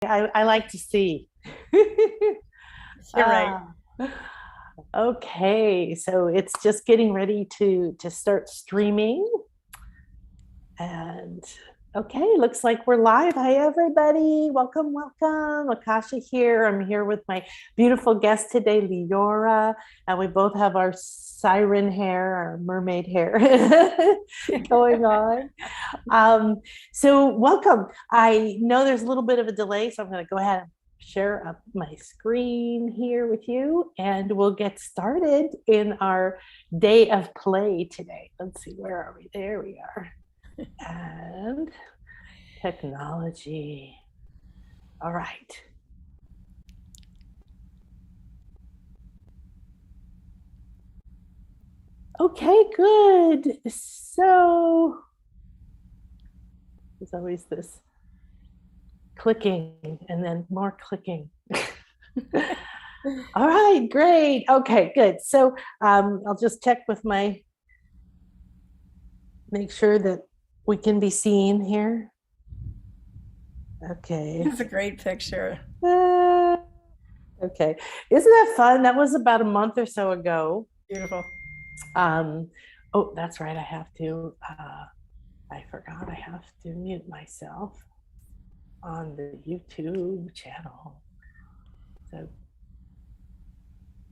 I like to see. You're right. Uh, okay, so it's just getting ready to start streaming. And okay, looks like we're live. Hi, everybody. Welcome, welcome. Akasha here. I'm here with my beautiful guest today, Liora. And we both have our siren hair, our mermaid hair going on. So, welcome. I know there's a little bit of a delay, so I'm going to go ahead and share up my screen here with you, and we'll get started in our day of play today. Let's see, where are we? There we are. And technology. All right. Okay, good. So there's always this clicking and then more clicking. All right, great. Okay, good. So I'll just check with make sure that we can be seen here. Okay. It's a great picture. Okay. Isn't that fun? That was about a month or so ago. Beautiful. Oh, that's right. I forgot I have to mute myself on the YouTube channel. So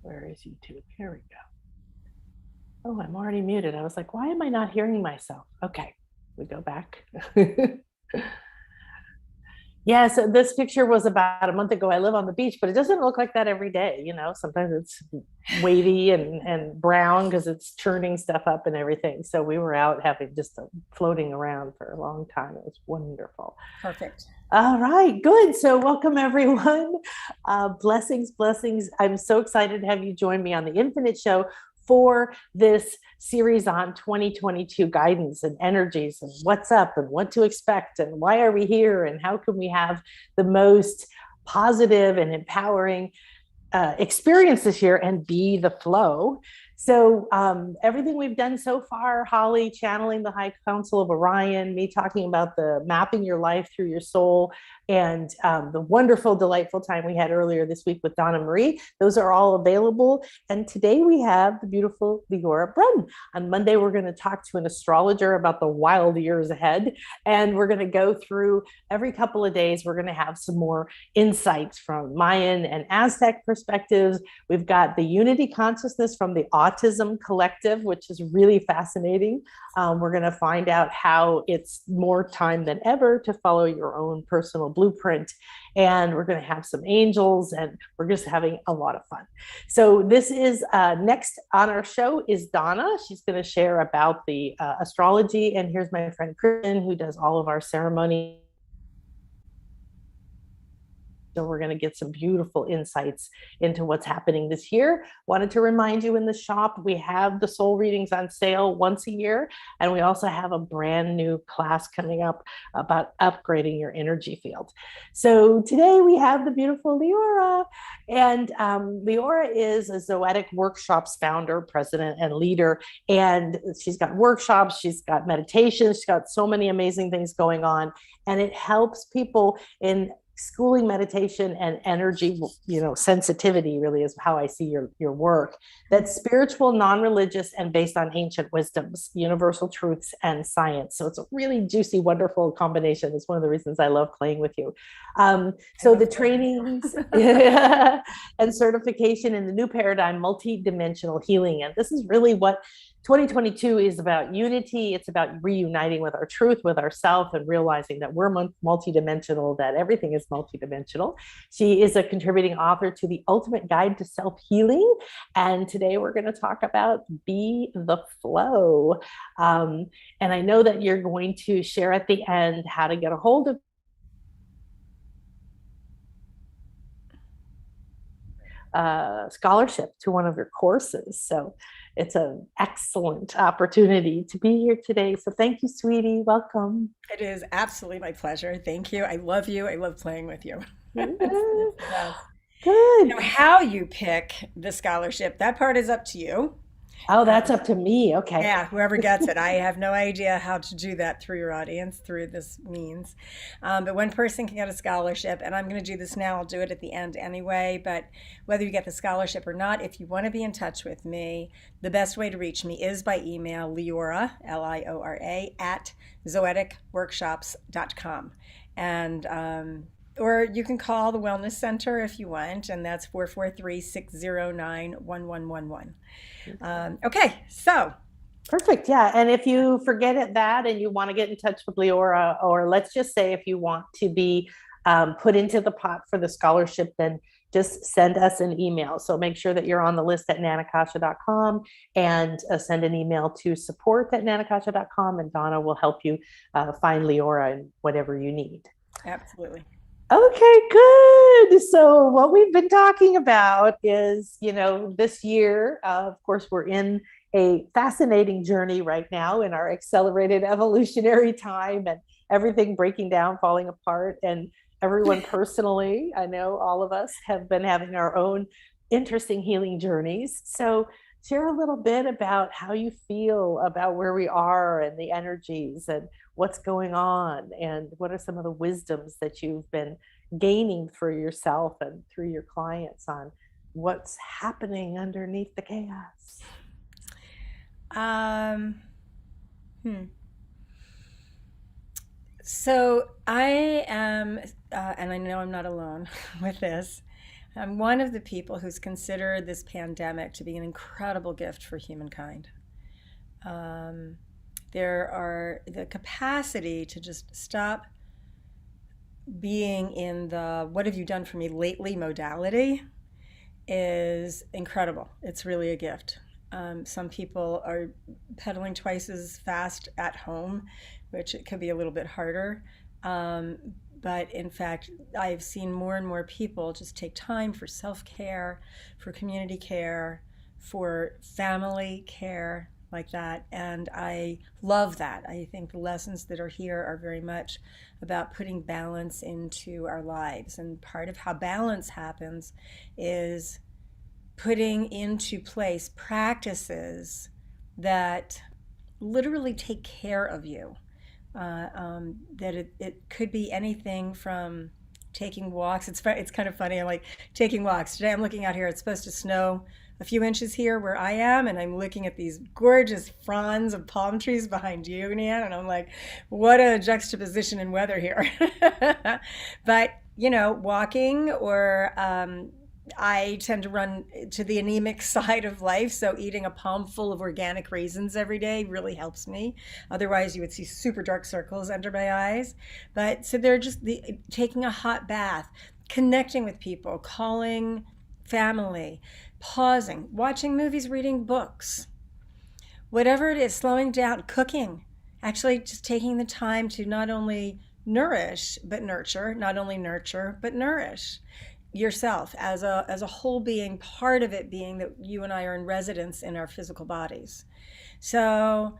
where is YouTube? Here we go. Oh, I'm already muted. I was like, why am I not hearing myself? Okay, we go back. Yeah, so this picture was about a month ago. I live on the beach, but it doesn't look like that every day. You know, sometimes it's wavy and brown because it's churning stuff up and everything. So we were out having just floating around for a long time. It was wonderful. Perfect. All right, good. So welcome everyone. Blessings, blessings. I'm so excited to have you join me on the Infinite Show for this series on 2022 guidance and energies and what's up and what to expect and why are we here and how can we have the most positive and empowering experience this year and be the flow. So everything we've done so far, Holly channeling the High Council of Orion, me talking about the mapping your life through your soul, and the wonderful, delightful time we had earlier this week with Donna Marie. Those are all available. And today we have the beautiful Liora Brunn. On Monday, we're going to talk to an astrologer about the wild years ahead. And we're going to go through every couple of days. We're going to have some more insights from Mayan and Aztec perspectives. We've got the unity consciousness from the Autism Collective, which is really fascinating. We're going to find out how it's more time than ever to follow your own personal blueprint. And we're going to have some angels, and we're just having a lot of fun. So this is next on our show is Donna. She's going to share about the astrology. And here's my friend Kristen, who does all of our ceremony. So we're going to get some beautiful insights into what's happening this year. Wanted to remind you, in the shop, we have the soul readings on sale once a year. And we also have a brand new class coming up about upgrading your energy field. So today we have the beautiful Liora. And Liora is a Zoetic Workshops founder, president, and leader. And she's got workshops, she's got meditations, she's got so many amazing things going on. And it helps people in schooling meditation and energy, sensitivity really is how I see your work. That's spiritual, non-religious, and based on ancient wisdoms, universal truths, and science. So it's a really juicy, wonderful combination. It's one of the reasons I love playing with you. So the trainings and certification in the new paradigm, multi-dimensional healing. And this is really what 2022 is about: unity. It's about reuniting with our truth, with ourselves, and realizing that we're multidimensional, that everything is multidimensional. She is a contributing author to The Ultimate Guide to Self-Healing. And today we're going to talk about Be the Flow. And I know that you're going to share at the end how to get a hold of scholarship to one of your courses. So it's an excellent opportunity to be here today. So thank you, sweetie. Welcome. It is absolutely my pleasure. Thank you. I love you. I love playing with you. Good. How you pick the scholarship, that part is up to you. Oh, that's up to me. Okay. Yeah, whoever gets it. I have no idea how to do that through your audience, through this means. But one person can get a scholarship, and I'm going to do this now. I'll do it at the end anyway. But whether you get the scholarship or not, if you want to be in touch with me, the best way to reach me is by email, Liora, Liora, at zoeticworkshops.com. And or you can call the Wellness Center if you want, and that's 443-609-1111. Okay, so Perfect. Yeah. And if you forget it that and you want to get in touch with Leora, or let's just say if you want to be put into the pot for the scholarship, then just send us an email. So make sure that you're on the list at nanakasha.com and send an email to support@nanakasha.com, and Donna will help you find Leora and whatever you need. absolutely. Okay, good. So what we've been talking about is, this year, of course, we're in a fascinating journey right now in our accelerated evolutionary time, and everything breaking down, falling apart. And everyone personally, I know all of us have been having our own interesting healing journeys. So share a little bit about how you feel about where we are and the energies and what's going on, and what are some of the wisdoms that you've been gaining for yourself and through your clients on what's happening underneath the chaos. Um, hmm. So I am, and I know I'm not alone with this. I'm one of the people who's considered this pandemic to be an incredible gift for humankind. Um, there are the capacity to just stop being in the what have you done for me lately modality is incredible. It's really a gift. Some people are pedaling twice as fast at home, which it could be a little bit harder. Um, but in fact, I've seen more and more people just take time for self-care, for community care, for family care, like that. And I love that. I think the lessons that are here are very much about putting balance into our lives. And part of how balance happens is putting into place practices that literally take care of you. That it could be anything from taking walks. It's kind of funny. I'm like taking walks. Today I'm looking out here. It's supposed to snow a few inches here where I am, and I'm looking at these gorgeous fronds of palm trees behind you, Nan, and I'm like, what a juxtaposition in weather here. But, walking or I tend to run to the anemic side of life, so eating a palm full of organic raisins every day really helps me. Otherwise, you would see super dark circles under my eyes. But so they're just taking a hot bath, connecting with people, calling family, pausing, watching movies, reading books, whatever it is, slowing down, cooking, actually just taking the time to not only nourish but nurture, not only nurture but nourish yourself as a whole being, part of it being that you and I are in residence in our physical bodies. So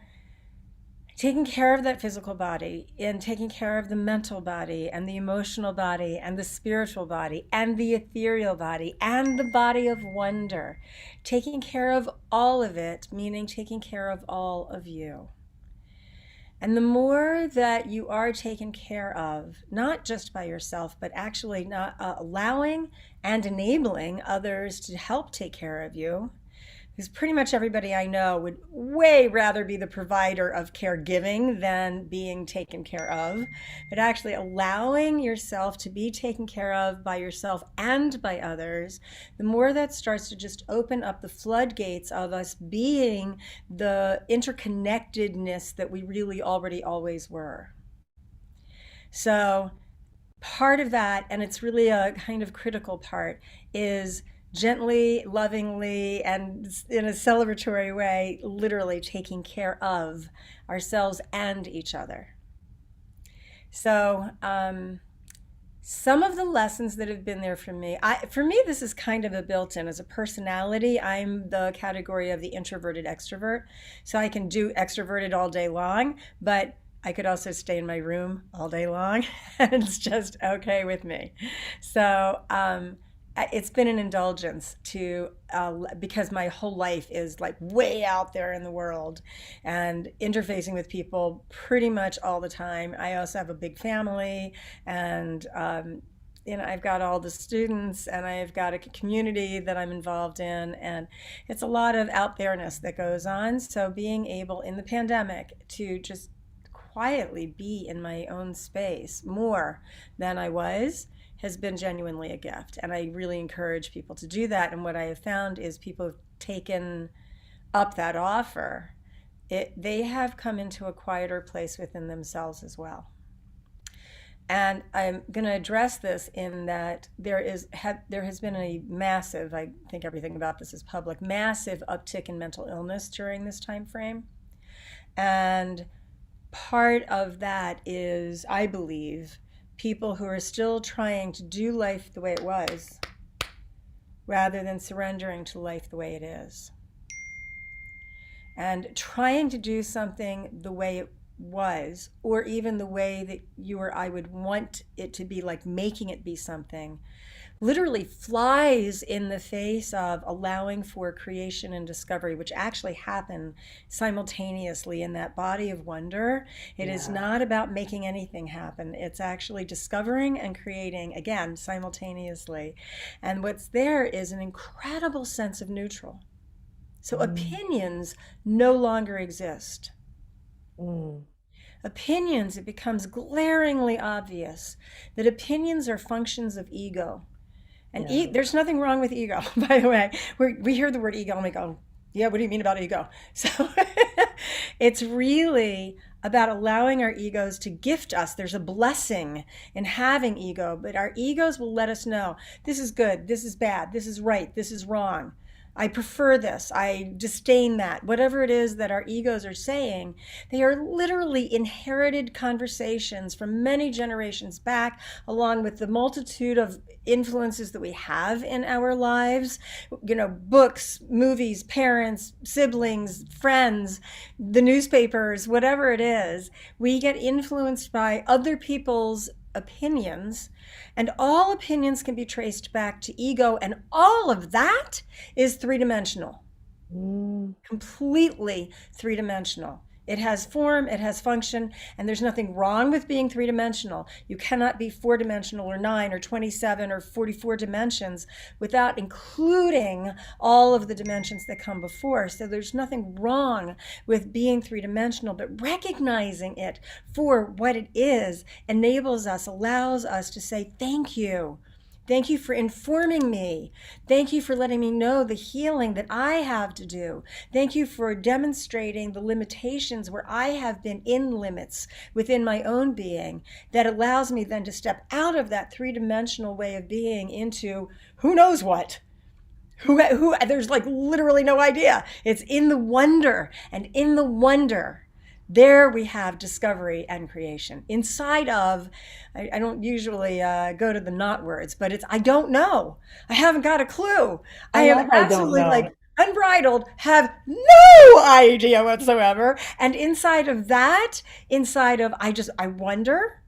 taking care of that physical body and taking care of the mental body and the emotional body and the spiritual body and the ethereal body and the body of wonder, taking care of all of it, meaning taking care of all of you. And the more that you are taken care of, not just by yourself, but actually not allowing and enabling others to help take care of you, because pretty much everybody I know would way rather be the provider of caregiving than being taken care of. But actually allowing yourself to be taken care of by yourself and by others, the more that starts to just open up the floodgates of us being the interconnectedness that we really already always were. So part of that, and it's really a kind of critical part, is gently, lovingly, and in a celebratory way, literally taking care of ourselves and each other. So some of the lessons that have been there for me, this is kind of a built-in. As a personality, I'm the category of the introverted extrovert. So I can do extroverted all day long, but I could also stay in my room all day long, and it's just okay with me. So it's been an indulgence to because my whole life is like way out there in the world and interfacing with people pretty much all the time. I also have a big family, and I've got all the students, and I've got a community that I'm involved in, and it's a lot of out there-ness that goes on. So being able in the pandemic to just quietly be in my own space more than I was has been genuinely a gift. And I really encourage people to do that. And what I have found is people have taken up that offer. They have come into a quieter place within themselves as well. And I'm going to address this in that there has been a massive, I think everything about this is public, massive uptick in mental illness during this time frame. And part of that is, I believe, people who are still trying to do life the way it was rather than surrendering to life the way it is. And trying to do something the way it was, or even the way that you or I would want it to be, like making it be something, literally flies in the face of allowing for creation and discovery, which actually happen simultaneously in that body of wonder. It is not about making anything happen. It's actually discovering and creating, again, simultaneously. And what's there is an incredible sense of neutral. So opinions no longer exist. Opinions, it becomes glaringly obvious that opinions are functions of ego. And there's nothing wrong with ego, by the way. We hear the word ego and we go, yeah, what do you mean about ego? So it's really about allowing our egos to gift us. There's a blessing in having ego, but our egos will let us know, this is good, this is bad, this is right, this is wrong. I prefer this, I disdain that. Whatever it is that our egos are saying, they are literally inherited conversations from many generations back, along with the multitude of influences that we have in our lives, books, movies, parents, siblings, friends, the newspapers, whatever it is. We get influenced by other people's opinions, and all opinions can be traced back to ego, and all of that is three-dimensional. Completely three-dimensional. It has form, it has function, and there's nothing wrong with being three-dimensional. You cannot be four-dimensional or 9 or 27 or 44 dimensions without including all of the dimensions that come before. So there's nothing wrong with being three-dimensional, but recognizing it for what it is enables us, allows us to say, thank you. Thank you for informing me. Thank you for letting me know the healing that I have to do. Thank you for demonstrating the limitations where I have been in limits within my own being that allows me then to step out of that three-dimensional way of being into who knows what. Who there's like literally no idea. It's in the wonder, and in the wonder, there we have discovery and creation. Inside of, I don't usually go to the not words, but it's, I don't know. I haven't got a clue. I am absolutely like unbridled, have no idea whatsoever. And inside of that, I wonder.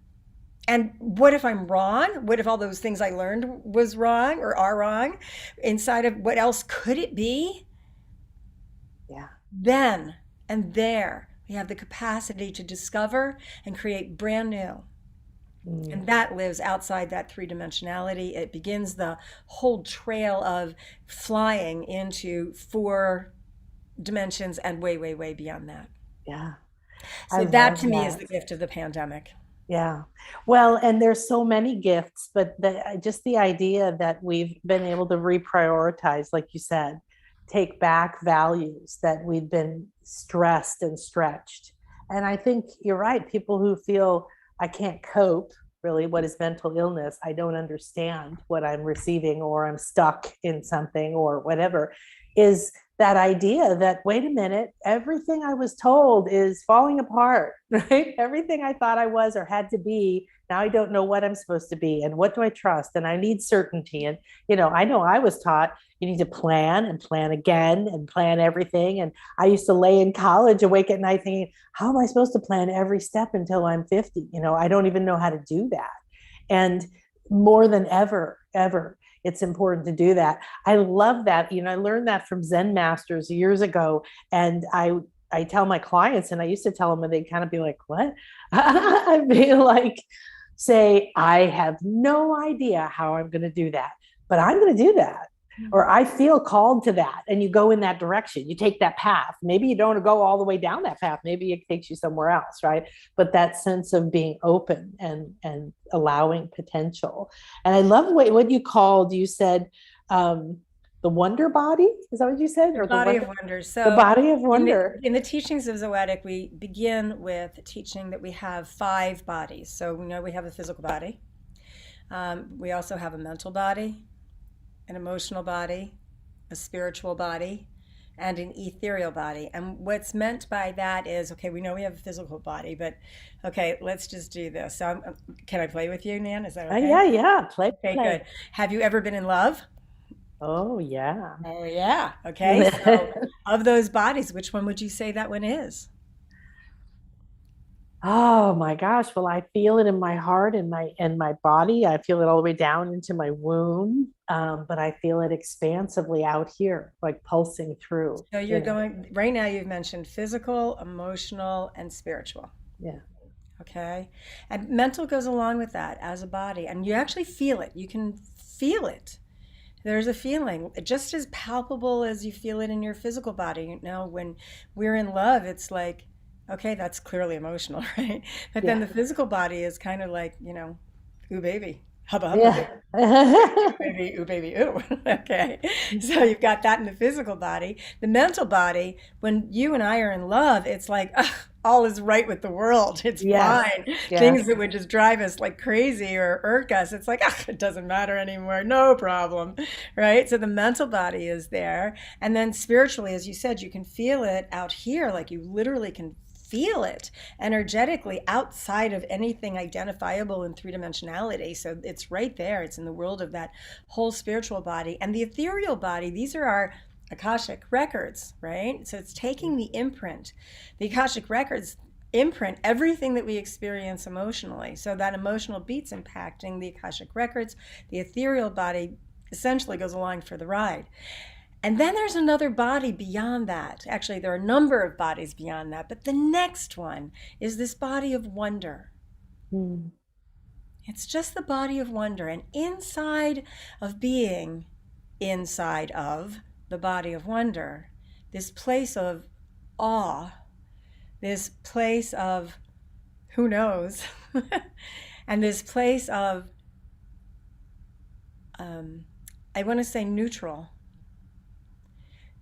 And what if I'm wrong? What if all those things I learned was wrong or are wrong? Inside of what else could it be? Yeah. Then and there, we have the capacity to discover and create brand new. And that lives outside that three-dimensionality. It begins the whole trail of flying into 4 dimensions and way, way, way beyond that. Yeah. So that to me is the gift of the pandemic. Yeah. Well, and there's so many gifts, but just the idea that we've been able to reprioritize, like you said, take back values that we've been stressed and stretched. And I think you're right. People who feel I can't cope, really, what is mental illness? I don't understand what I'm receiving, or I'm stuck in something, or whatever, is that idea that, wait a minute, everything I was told is falling apart, right? Everything I thought I was or had to be, now I don't know what I'm supposed to be, and what do I trust? And I need certainty. And, I know I was taught you need to plan and plan again and plan everything. And I used to lay in college awake at night thinking, how am I supposed to plan every step until I'm 50? I don't even know how to do that. And more than ever, it's important to do that. I love that. I learned that from Zen masters years ago. And I tell my clients, and I used to tell them, and they'd kind of be like, what? I'd be like, say, I have no idea how I'm going to do that, but I'm going to do that. Or I feel called to that. And you go in that direction, you take that path. Maybe you don't go all the way down that path. Maybe it takes you somewhere else, right? But that sense of being open and allowing potential. And I love what you said, the wonder body. Is that what you said? The body of wonder. The So body of wonder. in the teachings of Zoetic, we begin with teaching that we have 5 bodies. So we know we have a physical body. We also have a mental body, an emotional body, a spiritual body, and an ethereal body. And what's meant by that is, okay, we know we have a physical body, but okay, let's just do this. So can I play with you, Nan? Is that okay? Yeah. Play. Okay, good. Have you ever been in love? Oh, yeah. Oh, yeah. Okay. So of those bodies, which one would you say that one is? Oh my gosh. Well, I feel it in my heart and my body. I feel it all the way down into my womb. But I feel it expansively out here, like pulsing through. So you're going right now, you've mentioned physical, emotional, and spiritual. Yeah. Okay. And mental goes along with that as a body. And you actually feel it. You can feel it. There's a feeling just as palpable as you feel it in your physical body. When we're in love, it's like, okay, that's clearly emotional, right? But then the physical body is kind of like, ooh, baby, hubba, hubba, Yeah. baby, ooh, baby, ooh. Okay. So you've got that in the physical body. The mental body, when you and I are in love, it's like, ugh, all is right with the world. It's fine. Yes. Things that would just drive us like crazy or irk us, it's like, ugh, it doesn't matter anymore. No problem. Right? So the mental body is there. And then spiritually, as you said, you can feel it out here. Like you literally can feel it energetically outside of anything identifiable in 3 dimensionality. So it's right there. It's in the world of that whole spiritual body. And the ethereal body, these are our Akashic records, right? So it's taking the imprint. The Akashic records imprint everything that we experience emotionally. So that emotional beat's impacting the Akashic records. The ethereal body essentially goes along for the ride. And then there's another body beyond that. Actually, there are a number of bodies beyond that. But the next one is this body of wonder. It's just the body of wonder. And inside of being inside of the body of wonder, this place of awe, this place of who knows, and this place of, I want to say neutral.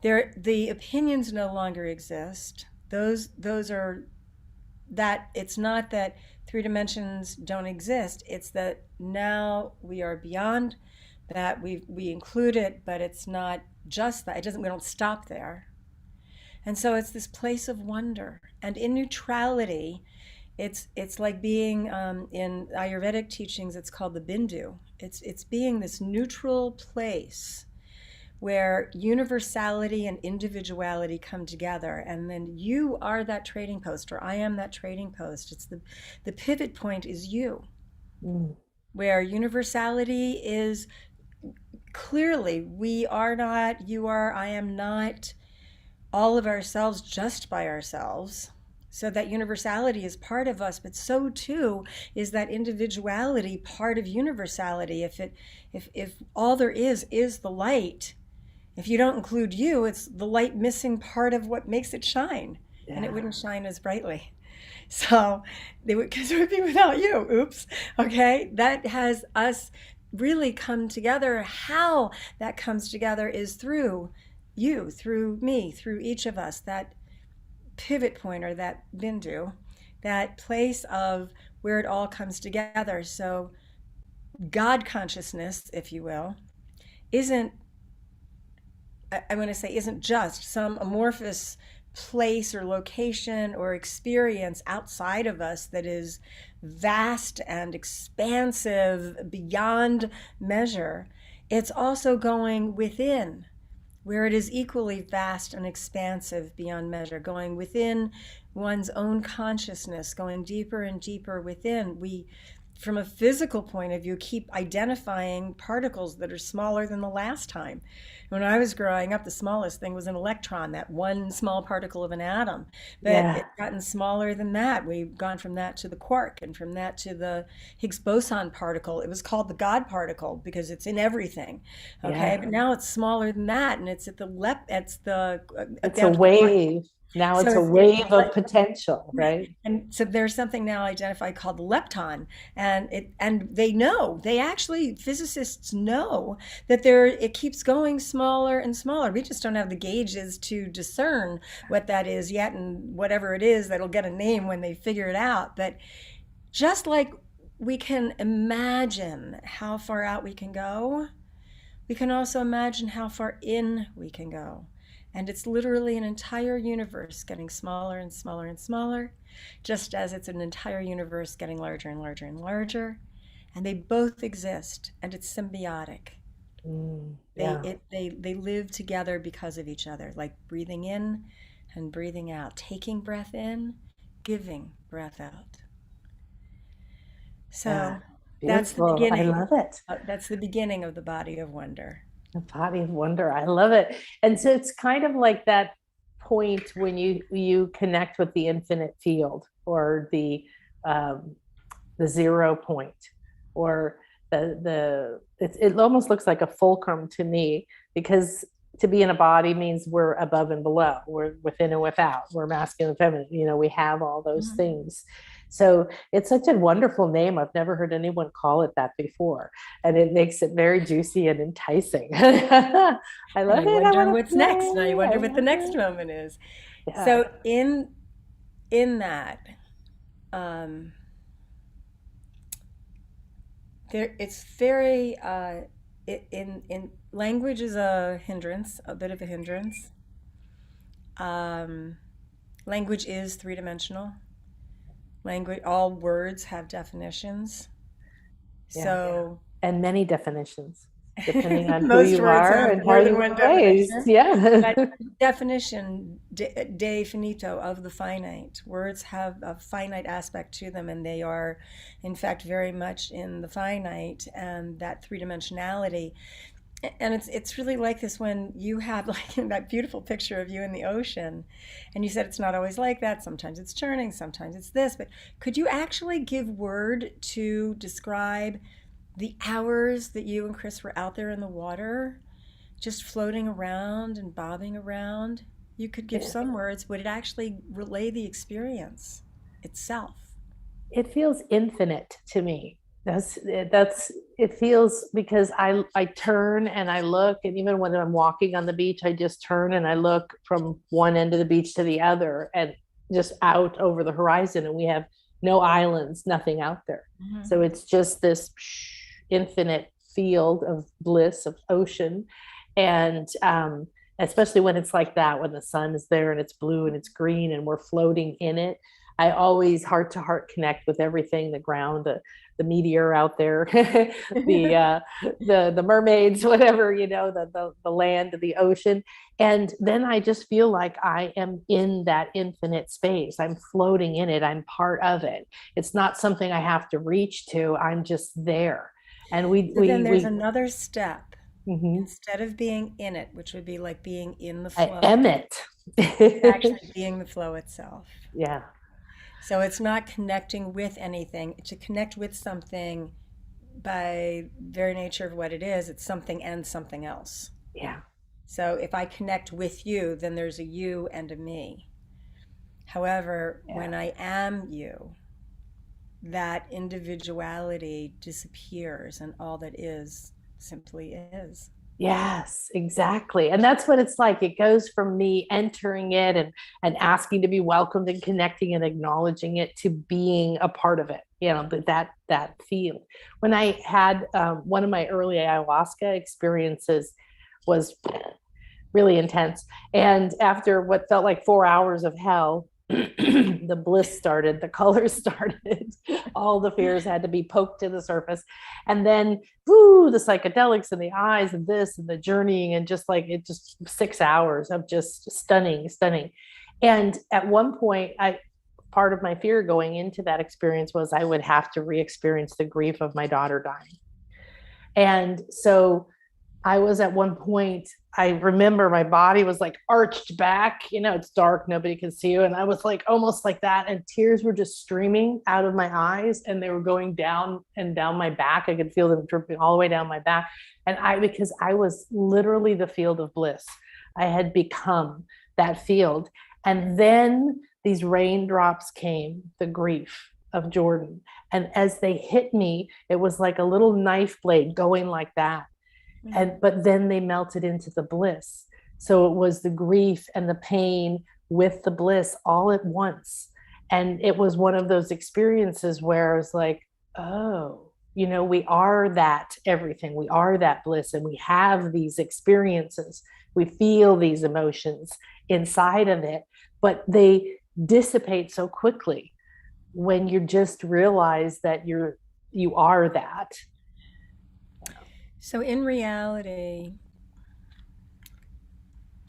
The opinions no longer exist. Those are that it's not that 3 dimensions don't exist. It's that now we are beyond that. We include it, but it's not just that. We don't stop there. And so it's this place of wonder. And in neutrality, it's like being in Ayurvedic teachings. It's called the Bindu. It's being this neutral place where universality and individuality come together, and then you are that trading post, or I am that trading post. It's the pivot point is you, where universality is clearly we are not, you are, I am not all of ourselves just by ourselves. So that universality is part of us, but so too is that individuality part of universality. If all there is the light, if you don't include you, it's the light missing part of what makes it shine, and it wouldn't shine as brightly. So, because it would be without you. Oops. Okay, that has us really come together. How that comes together is through you, through me, through each of us. That pivot point, or that bindu, that place of where it all comes together. So, God consciousness, if you will, isn't just some amorphous place or location or experience outside of us that is vast and expansive beyond measure. It's also going within, where it is equally vast and expansive beyond measure, going within one's own consciousness, going deeper and deeper within. We from a physical point of view, keep identifying particles that are smaller than the last time. When I was growing up, the smallest thing was an electron, that one small particle of an atom. But Yeah. it's gotten smaller than that. We've gone from that to the quark, and from that to the Higgs boson particle. It was called the God particle because it's in everything. Okay, Yeah. but now it's smaller than that, and it's at It's a down to the quark. wave. Now So it's a wave of potential, right. right? And so there's something now identified called the lepton, and they actually, physicists know that it keeps going smaller and smaller. We just don't have the gauges to discern what that is yet, and whatever it is, that'll get a name when they figure it out. But just like we can imagine how far out we can go, we can also imagine how far in we can go. And it's literally an entire universe getting smaller and smaller and smaller, just as it's an entire universe getting larger and larger and larger. And they both exist, and it's symbiotic. Yeah. They live together because of each other, like breathing in and breathing out, taking breath in, giving breath out. Yeah. So that's the Beautiful. I beginning. love it. That's the beginning of the body of wonder. A body of wonder. I love it. And so it's kind of like that point when you connect with the infinite field, or the 0 point, or it almost looks like a fulcrum to me, because to be in a body means we're above and below, we're within and without, we're masculine and feminine, we have all those things. So it's such a wonderful name. I've never heard anyone call it that before, and it makes it very juicy and enticing. I love And I it. I wonder want to what's next. And I play. I wonder what the love next it. moment is. Yeah. So in that, um, it's very in language is a hindrance, a bit of a hindrance. Um, Language is three-dimensional. Language, all words have definitions. Yeah. So And many definitions, depending on who most you words are have and how more you than one were raised. definition. Yeah. But definition, de finito, of the finite. Words have a finite aspect to them, and they are, in fact, very much in the finite and that three-dimensionality. And it's really like this when you have like that beautiful picture of you in the ocean, and you said it's not always like that. Sometimes it's churning, sometimes it's this. But could you actually give word to describe the hours that you and Chris were out there in the water, just floating around and bobbing around? You could give some words. Would it actually relay the experience itself? It feels infinite to me. That's it feels, because I turn and I look, and even when I'm walking on the beach, I just turn and I look from one end of the beach to the other, and just out over the horizon, and we have no islands, nothing out there. Mm-hmm. So it's just this infinite field of bliss, of ocean. And especially when it's like that, when the sun is there and it's blue and it's green and we're floating in it, I always heart to heart connect with everything, the ground, the meteor out there, the mermaids, whatever, the land, the ocean. And then I just feel like I am in that infinite space. I'm floating in it. I'm part of it. It's not something I have to reach to. I'm just there. And then there's another step. Mm-hmm. Instead of being in it, which would be like being in the I flow, am it. actually being the flow itself. Yeah. So it's not connecting with anything. To connect with something, by very nature of what it is, it's something and something else. Yeah. So if I connect with you, then there's a you and a me. However, when I am you, that individuality disappears, and all that is simply is. Yes, exactly. And that's what it's like. It goes from me entering it and asking to be welcomed and connecting and acknowledging it, to being a part of it, but that field. When I had one of my early ayahuasca experiences, was really intense. And after what felt like 4 hours of hell, the bliss started, the colors started, all the fears had to be poked to the surface. And then, the psychedelics and the eyes and this and the journeying, and just 6 hours of just stunning. And at one point, part of my fear going into that experience was I would have to re-experience the grief of my daughter dying. And so I was at one point, I remember my body was like arched back, it's dark, nobody can see you. And I was like almost like that. And tears were just streaming out of my eyes and they were going down and down my back. I could feel them dripping all the way down my back. And because I was literally the field of bliss, I had become that field. And then these raindrops came, the grief of Jordan. And as they hit me, it was like a little knife blade going like that. But then they melted into the bliss. So it was the grief and the pain with the bliss all at once. And it was one of those experiences where I was like, oh, we are that everything. We are that bliss, and we have these experiences. We feel these emotions inside of it, but they dissipate so quickly when you just realize that you are that. So in reality,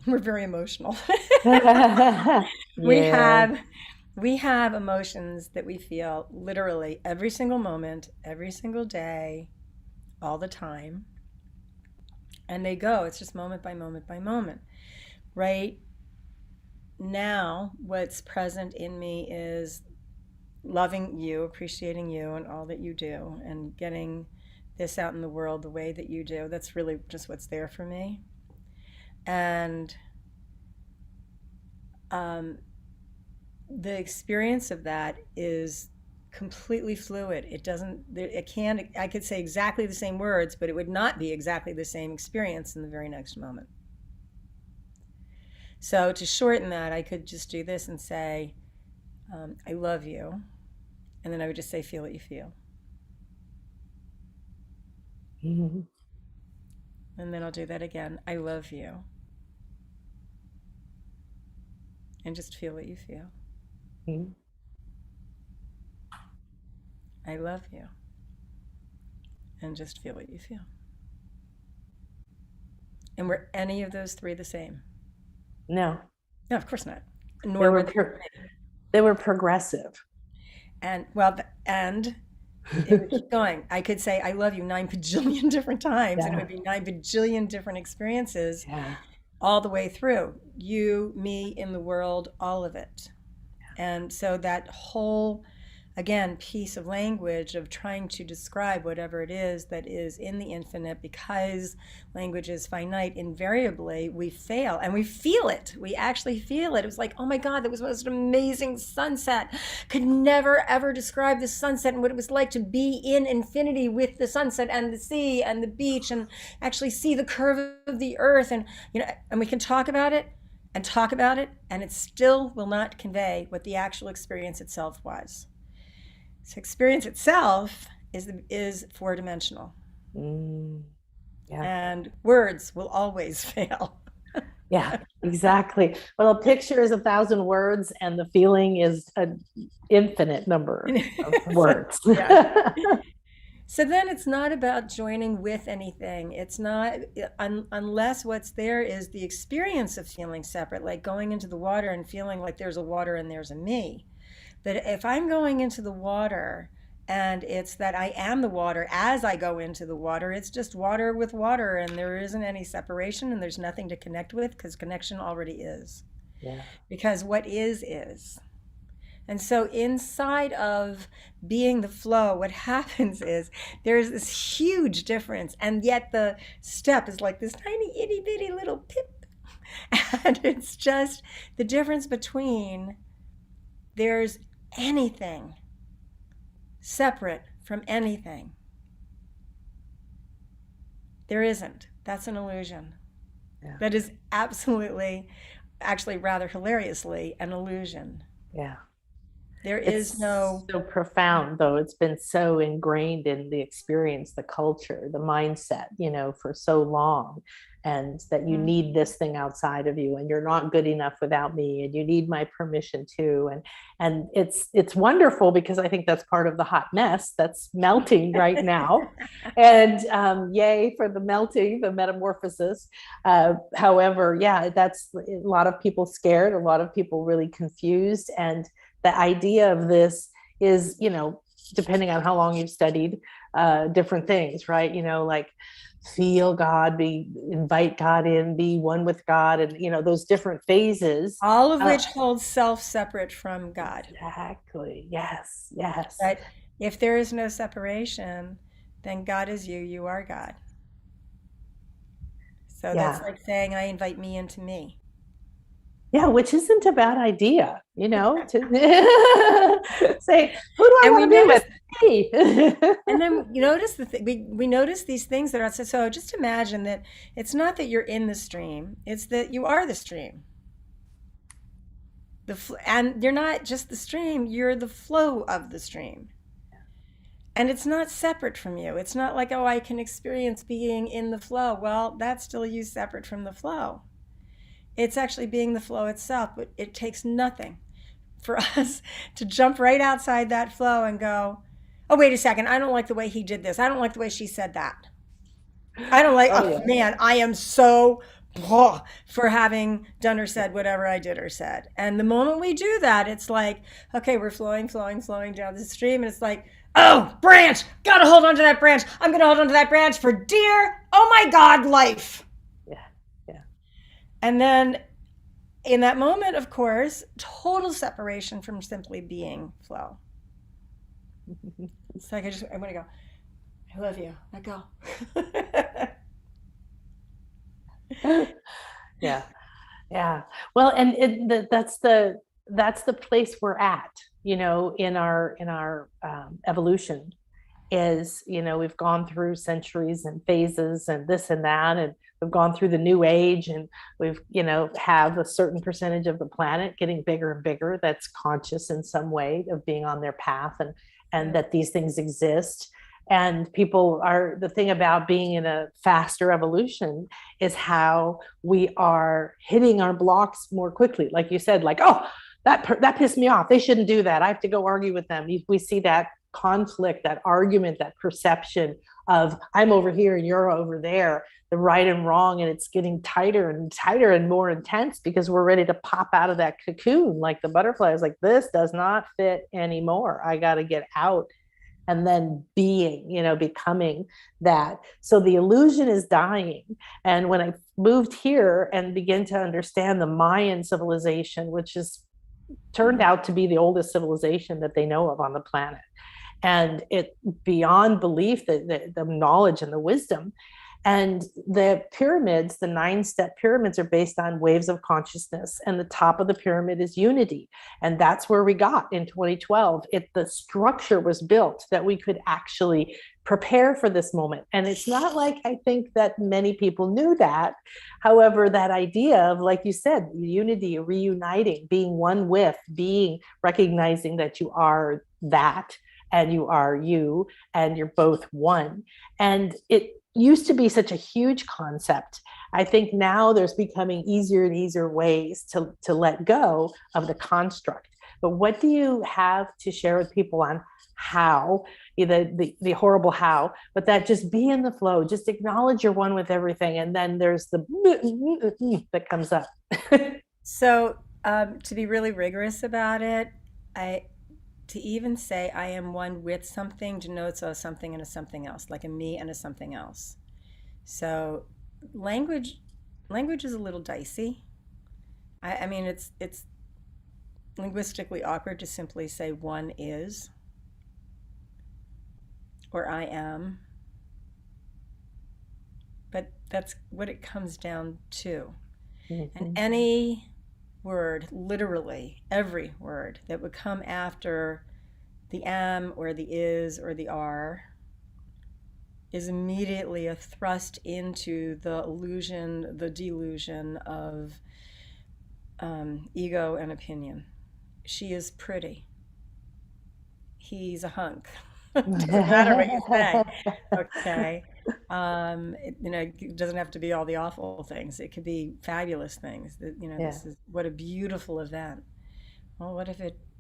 we're very emotional. Yeah. We have emotions that we feel literally every single moment, every single day, all the time. And they go, it's just moment by moment by moment. Right now, what's present in me is loving you, appreciating you and all that you do, and getting this out in the world the way that you do. That's really just what's there for me. And the experience of that is completely fluid. I could say exactly the same words, but it would not be exactly the same experience in the very next moment. So to shorten that, I could just do this and say, I love you. And then I would just say, feel what you feel. Mm-hmm. And then I'll do that again. I love you. And just feel what you feel. Mm-hmm. I love you. And just feel what you feel. And were any of those three the same? No. No, of course not. Nor they were progressive. And it would keep going. I could say I love you 9 bajillion different times, and it would be 9 bajillion different experiences all the way through. You, me, in the world, all of it. And so that whole, again, piece of language of trying to describe whatever it is that is in the infinite, because language is finite, invariably we fail, and we feel it. We actually feel it. It was like, oh my God, that was the most amazing sunset. Could never ever describe the sunset and what it was like to be in infinity with the sunset and the sea and the beach, and actually see the curve of the earth. And and we can talk about it, and it still will not convey what the actual experience itself was. So experience itself is four-dimensional. And words will always fail. Yeah, exactly. Well, a picture is 1,000 words, and the feeling is an infinite number of words. So then it's not about joining with anything. It's not, unless what's there is the experience of feeling separate, like going into the water and feeling like there's a water and there's a me. But if I'm going into the water and it's that I am the water as I go into the water, it's just water with water, and there isn't any separation, and there's nothing to connect with, because connection already is. Because what is. And so inside of being the flow, what happens is there's this huge difference, and yet the step is like this tiny itty bitty little pip. And it's just the difference between there's anything separate from anything. There isn't. That's an illusion. That is absolutely, actually rather hilariously, an illusion. There is no... so profound, though. It's been so ingrained in the experience, the culture, the mindset, for so long. And that you need this thing outside of you, and you're not good enough without me, and you need my permission too. And it's wonderful, because I think that's part of the hot mess that's melting right now. And yay for the melting, the metamorphosis. However, that's a lot of people scared, a lot of people really confused, and the idea of this is, depending on how long you've studied different things, right? Like feel God, invite God in, be one with God, and those different phases. All of which hold self separate from God. Exactly. Yes. Yes. But if there is no separation, then God is you, you are God. So that's Yeah. like saying, I invite me into me. Yeah, which isn't a bad idea, to say, who do I And we want to be notice, with? Me. and then you notice we notice these things that are so just imagine that it's not that you're in the stream, it's that you are the stream. And you're not just the stream, you're the flow of the stream. And it's not separate from you. It's not like, oh, I can experience being in the flow. Well, that's still you separate from the flow. It's actually being the flow itself, but it takes nothing for us to jump right outside that flow and go, oh, wait a second, I don't like the way he did this. I don't like the way she said that. I don't like, Oh, oh yeah. man, I am so for having done or said whatever I did or said. And the moment we do that, it's like, okay, we're flowing down the stream. And it's like, oh, branch, gotta hold on to that branch. I'm gonna hold on to that branch for dear, oh my God, life. Yeah. Yeah. And then in that moment, of course, total separation from simply being flow. It's like I want to go, I love you. Let go. Yeah. Yeah. Well, and that's the place we're at, in our evolution. Is we've gone through centuries and phases and this and that, and we've gone through the new age, and we've have a certain percentage of the planet getting bigger and bigger that's conscious in some way of being on their path, and that these things exist. And people are, the thing about being in a faster evolution is how we are hitting our blocks more quickly, like you said, like, oh, that pissed me off, they shouldn't do that, I have to go argue with them. We see that conflict, that argument, that perception of I'm over here and you're over there, the right and wrong, and it's getting tighter and tighter and more intense because we're ready to pop out of that cocoon like the butterfly is like, this does not fit anymore, I got to get out. And then becoming that. So the illusion is dying. And when I moved here and began to understand the Mayan civilization, which is turned out to be the oldest civilization that they know of on the planet, and it beyond belief, the knowledge and the wisdom. And the pyramids, the 9-step pyramids, are based on waves of consciousness, and the top of the pyramid is unity. And that's where we got in 2012. The structure was built that we could actually prepare for this moment. And it's not like, I think that many people knew that. However, that idea of, like you said, unity, reuniting, being one with, recognizing that you are that, and you are you, and you're both one. And it used to be such a huge concept. I think now there's becoming easier and easier ways to let go of the construct. But what do you have to share with people on how, the horrible how, but that just be in the flow, just acknowledge you're one with everything, and then there's the that comes up. So to be really rigorous about it, to even say I am one with something denotes a something and a something else, like a me and a something else. So language is a little dicey. I mean, it's linguistically awkward to simply say one is or I am. But that's what it comes down to. Mm-hmm. And any word, literally every word that would come after the am or the is or the are, is immediately a thrust into the illusion, the delusion of ego and opinion. She is pretty. He's a hunk. Doesn't matter what you say. Okay. It doesn't have to be all the awful things. It could be fabulous things. That This is what a beautiful event. Well,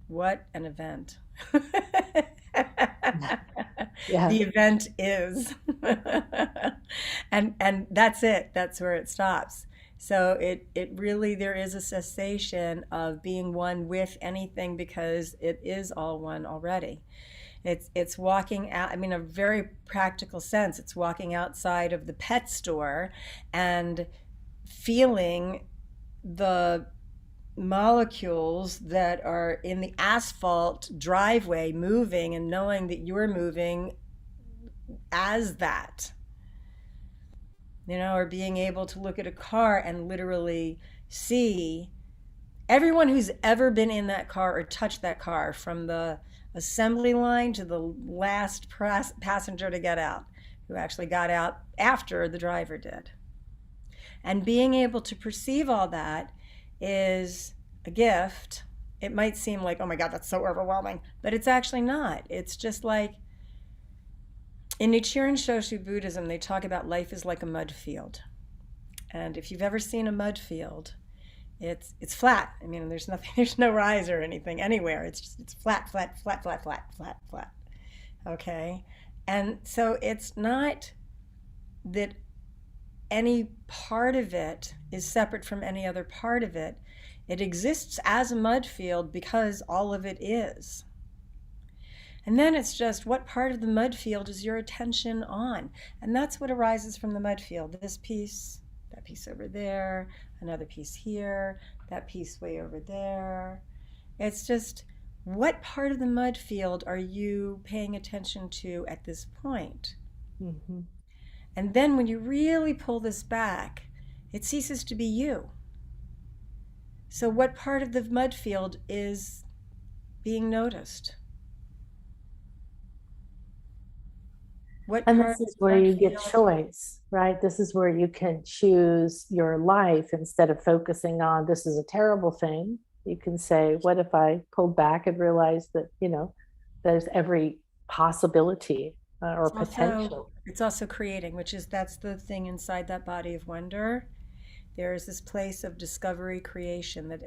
what an event. Yeah. The event is. and that's it. That's where it stops. So it really, there is a cessation of being one with anything because it is all one already. It's walking out, I mean, a very practical sense, it's walking outside of the pet store and feeling the molecules that are in the asphalt driveway moving and knowing that you're moving as that, or being able to look at a car and literally see everyone who's ever been in that car or touched that car from the assembly line to the last passenger to get out, who actually got out after the driver did. And being able to perceive all that is a gift. It might seem like, oh my God, that's so overwhelming, but it's actually not. It's just like in Nichiren Shoshu Buddhism, they talk about life is like a mud field. And if you've ever seen a mud field, it's flat. I mean, there's nothing, there's no rise or anything anywhere. It's flat, flat, flat, flat, flat, flat, flat. Okay? And so it's not that any part of it is separate from any other part of it. It exists as a mud field because all of it is. And then it's just what part of the mud field is your attention on? And that's what arises from the mud field. This piece, that piece over there, another piece here, that piece way over there. It's just what part of the mud field are you paying attention to at this point? Mm-hmm. And then when you really pull this back, it ceases to be you. So what part of the mud field is being noticed? And this is where you get choice, right? This is where you can choose your life instead of focusing on this is a terrible thing. You can say, what if I pulled back and realized that, there's every possibility or potential. It's also creating, that's the thing inside that body of wonder. There is this place of discovery, creation that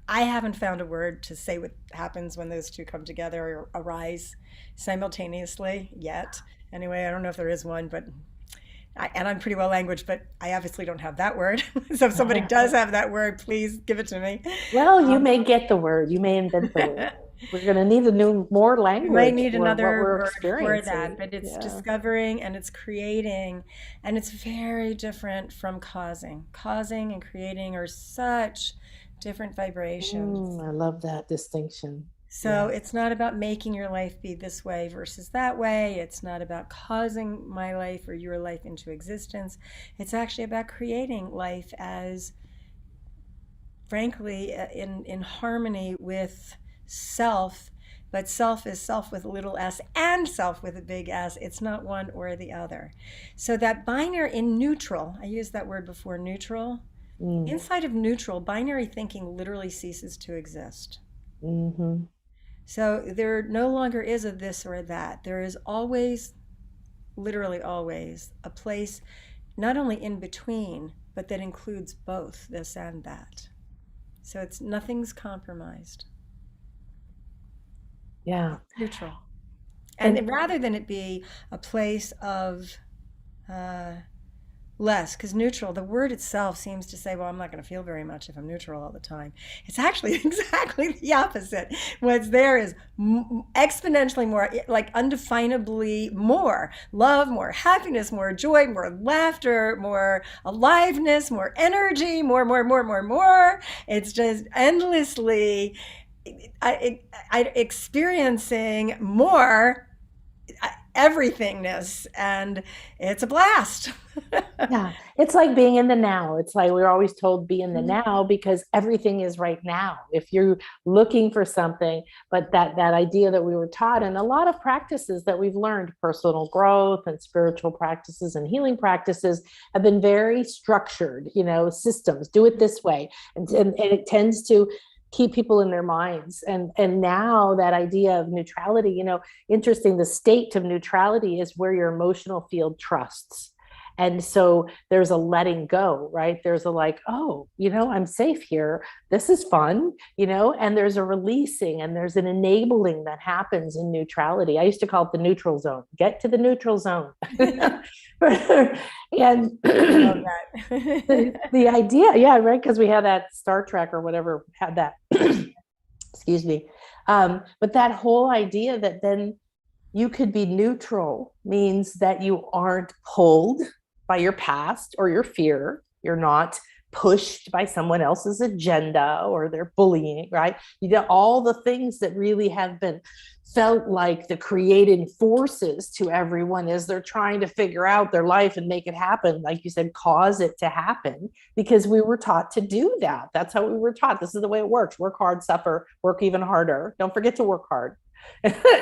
I haven't found a word to say what happens when those two come together or arise simultaneously yet. Anyway, I don't know if there is one, but I'm pretty well languaged, but I obviously don't have that word. So if somebody does have that word, please give it to me. Well, you may get the word. You may invent the word. We're going to need more language. We might need another word for that, but it's discovering and it's creating, and it's very different from causing. Causing and creating are such different vibrations. I love that distinction. So it's not about making your life be this way versus that way. It's not about causing my life or your life into existence. It's actually about creating life as, frankly, in harmony with self, but self is self with a little s and self with a big S. It's not one or the other. So that binary in neutral, I used that word before, neutral. Inside of neutral, binary thinking literally ceases to exist. Mm-hmm. So there no longer is a this or a that. There is always, literally always, a place not only in between, but that includes both this and that. So nothing's compromised. Yeah. Neutral. And rather than it be a place of less, because neutral, the word itself seems to say, well, I'm not going to feel very much if I'm neutral all the time. It's actually exactly the opposite. What's there is exponentially more, like undefinably more love, more happiness, more joy, more laughter, more aliveness, more energy, more. It's just endlessly experiencing more everythingness, and it's a blast. Yeah, it's like being in the now. It's like we're always told be in the now because everything is right now. If you're looking for something, but that idea that we were taught, and a lot of practices that we've learned, personal growth and spiritual practices and healing practices have been very structured, systems, do it this way. And it tends to keep people in their minds. And now that idea of neutrality, interesting, the state of neutrality is where your emotional field trusts. And so there's a letting go, right? There's a like, oh, I'm safe here. This is fun, and there's a releasing and there's an enabling that happens in neutrality. I used to call it the neutral zone. Get to the neutral zone. And the idea, yeah, right, because we had that Star Trek or whatever had that, excuse me. But that whole idea that then you could be neutral means that you aren't pulled by your past or your fear. You're not pushed by someone else's agenda or their bullying, right? All the things that really have been felt like the creating forces to everyone as they're trying to figure out their life and make it happen. Like you said, cause it to happen, because we were taught to do that. That's how we were taught. This is the way it works. Work hard, suffer, work even harder. Don't forget to work hard.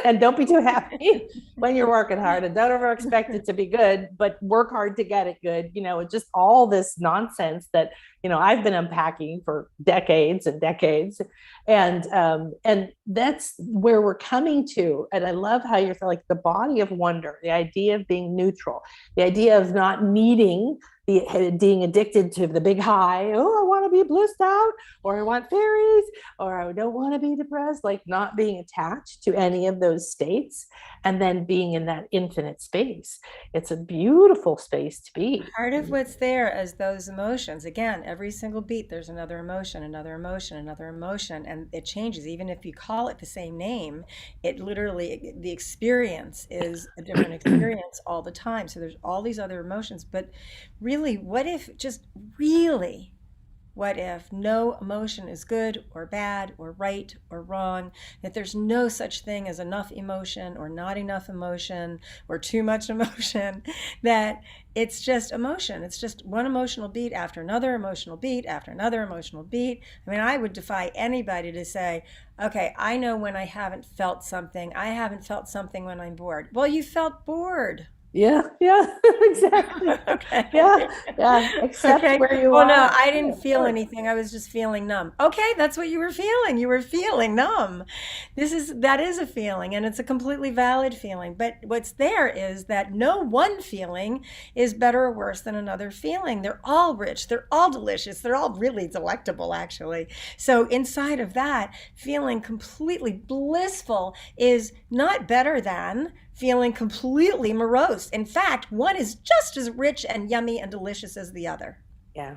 And don't be too happy when you're working hard, and don't ever expect it to be good, but work hard to get it good. It's just all this nonsense that I've been unpacking for decades and decades, and that's where we're coming to. And I love how you're like the body of wonder, the idea of being neutral, the idea of not needing being addicted to the big high. Oh, I want to be blissed out, or I want fairies, or I don't want to be depressed, like not being attached to any of those states, and then being in that infinite space. It's a beautiful space to be. Part of what's there is those emotions. Again, every single beat, there's another emotion, another emotion, another emotion, and it changes. Even if you call it the same name, it literally, the experience is a different experience all the time. So there's all these other emotions, but really, what if no emotion is good or bad or right or wrong, that there's no such thing as enough emotion or not enough emotion or too much emotion, that it's just emotion. It's just one emotional beat after another emotional beat after another emotional beat. I mean, I would defy anybody to say, okay, I know when I haven't felt something. I haven't felt something when I'm bored. Well, you felt bored. Yeah, exactly. Okay. Yeah. Except okay. where you well, are. no, I didn't feel anything. I was just feeling numb. Okay, that's what you were feeling. You were feeling numb. That is a feeling, and it's a completely valid feeling. But what's there is that no one feeling is better or worse than another feeling. They're all rich. They're all delicious. They're all really delectable, actually. So inside of that, feeling completely blissful is not better than feeling completely morose. In fact, one is just as rich and yummy and delicious as the other. Yeah,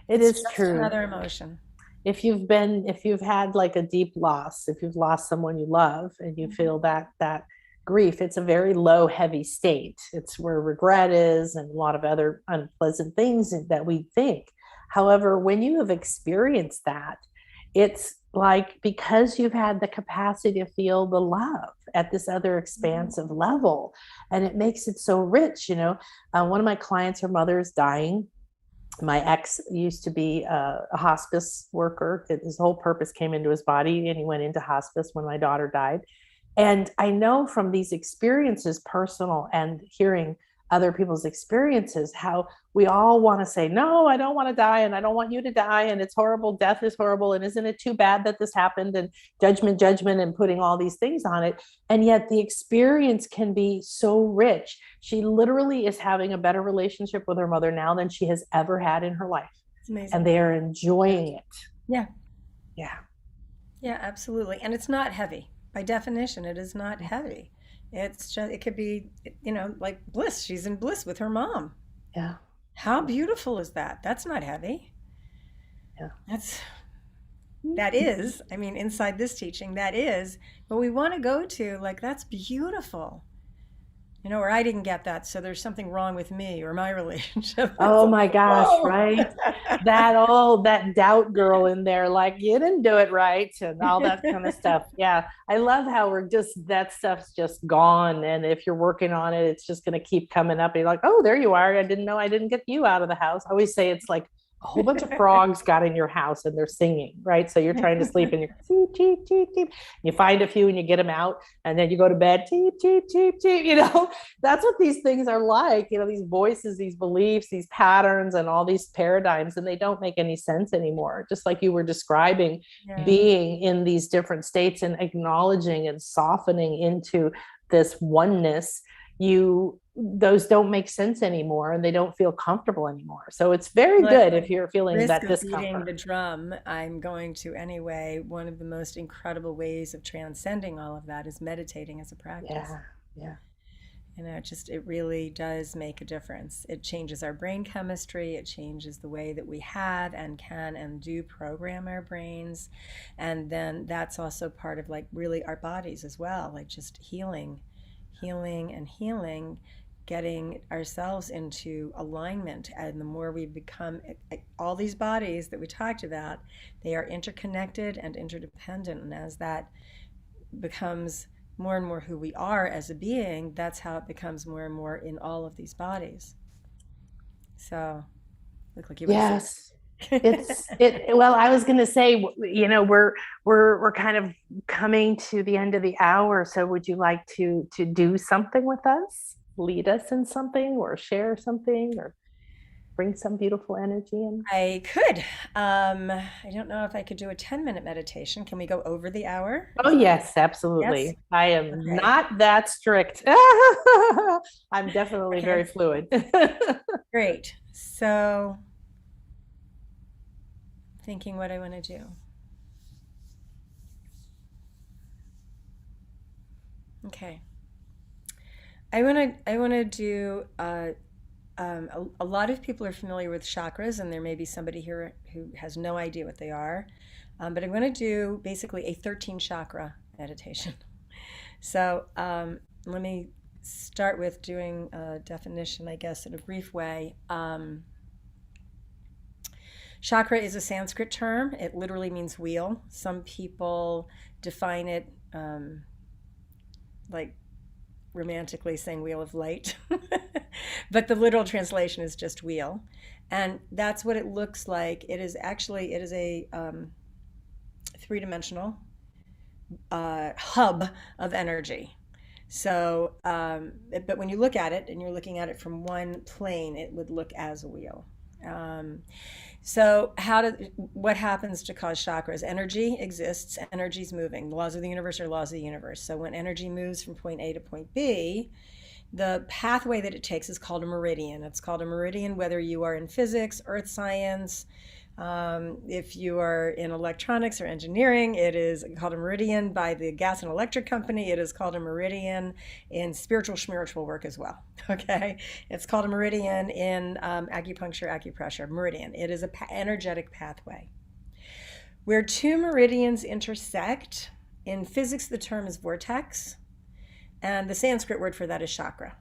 it's just true. Another emotion. If you've had like a deep loss, if you've lost someone you love and you feel that grief, it's a very low, heavy state. It's where regret is and a lot of other unpleasant things that we think. However, when you have experienced that, it's like, because you've had the capacity to feel the love at this other expansive level, and it makes it so rich. One of my clients, her mother is dying. My ex used to be a hospice worker. His whole purpose came into his body, and he went into hospice when my daughter died. And I know from these experiences, personal and hearing other people's experiences, how we all want to say, no, I don't want to die, and I don't want you to die, and it's horrible, death is horrible, and isn't it too bad that this happened, and judgment, and putting all these things on it. And yet the experience can be so rich. She literally is having a better relationship with her mother now than she has ever had in her life. It's amazing. And they are enjoying it. Yeah, absolutely. And it's not heavy. By definition, it is not heavy. It's just, it could be, like bliss. She's in bliss with her mom. Yeah. How beautiful is that? That's not heavy. Yeah. That is, inside this teaching, that is what we want to go to. Like, that's beautiful. Or I didn't get that, so there's something wrong with me or my relationship. Oh my gosh, right? That doubt girl in there, like, you didn't do it right, and all that kind of stuff. Yeah. I love how that stuff's just gone. And if you're working on it, it's just going to keep coming up. And you're like, oh, there you are. I didn't know I didn't get you out of the house. I always say it's like a whole bunch of frogs got in your house and they're singing, right? So you're trying to sleep and you're cheep, cheep, cheep, cheep. You find a few and you get them out, and then you go to bed, cheep, cheep, cheep, cheep. That's what these things are like, these voices, these beliefs, these patterns, and all these paradigms, and they don't make any sense anymore. Just like you were describing, being in these different states and acknowledging and softening into this oneness, you those don't make sense anymore and they don't feel comfortable anymore. So it's very Well, good if you're feeling risk that of beating discomfort. the drum, I'm going to anyway. One of the most incredible ways of transcending all of that is meditating as a practice. Yeah. Yeah. It really does make a difference. It changes our brain chemistry, it changes the way that we have and can and do program our brains. And then that's also part of like really our bodies as well, like just healing, healing and healing, getting ourselves into alignment. And the more we become all these bodies that we talked about, they are interconnected and interdependent. And as that becomes more and more who we are as a being, that's how it becomes more and more in all of these bodies. So, look like you want to say Yes. Well, I was going to say, we're kind of coming to the end of the hour. So would you like to do something with us? Lead us in something or share something or bring some beautiful energy in? I could. I don't know if I could do a 10-minute meditation. Can we go over the hour? Oh, Is that yes, yes? absolutely. I am Okay. not that strict. I'm definitely very Okay. fluid. Great. So, thinking what I want to do. Okay. I want to do a lot of people are familiar with chakras, and there may be somebody here who has no idea what they are. But I'm going to do basically a 13 chakra meditation. So let me start with doing a definition, I guess, in a brief way. Chakra is a Sanskrit term. It literally means wheel. Some people define it like romantically saying wheel of light, but the literal translation is just wheel, and that's what it looks like. It is a three-dimensional hub of energy. So, but when you look at it and you're looking at it from one plane, it would look as a wheel. Um, so, what happens to cause chakras? Energy exists, energy's moving. The laws of the universe are laws of the universe. So, when energy moves from point A to point B, the pathway that it takes is called a meridian. It's called a meridian whether you are in physics, earth science, if you are in electronics or engineering, it is called a meridian by the gas and electric company. It is called a meridian in spiritual work as well. Okay, it's called a meridian in acupuncture, acupressure. Meridian. It is an energetic pathway where two meridians intersect. In physics, the term is vortex, and the Sanskrit word for that is chakra.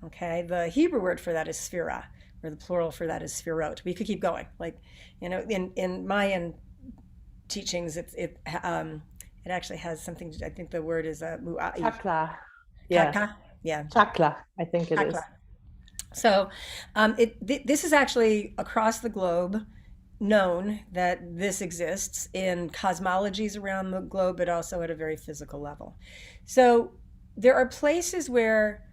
Okay, the Hebrew word for that is sphera, or the plural for that is sphirot. We could keep going. Like, in Mayan teachings, it actually has something. I think the word is Chakra. Yeah. Kaka. Yeah, Chakra, I think it is. chakra. So, this is actually across the globe known that this exists in cosmologies around the globe, but also at a very physical level. So, there are places where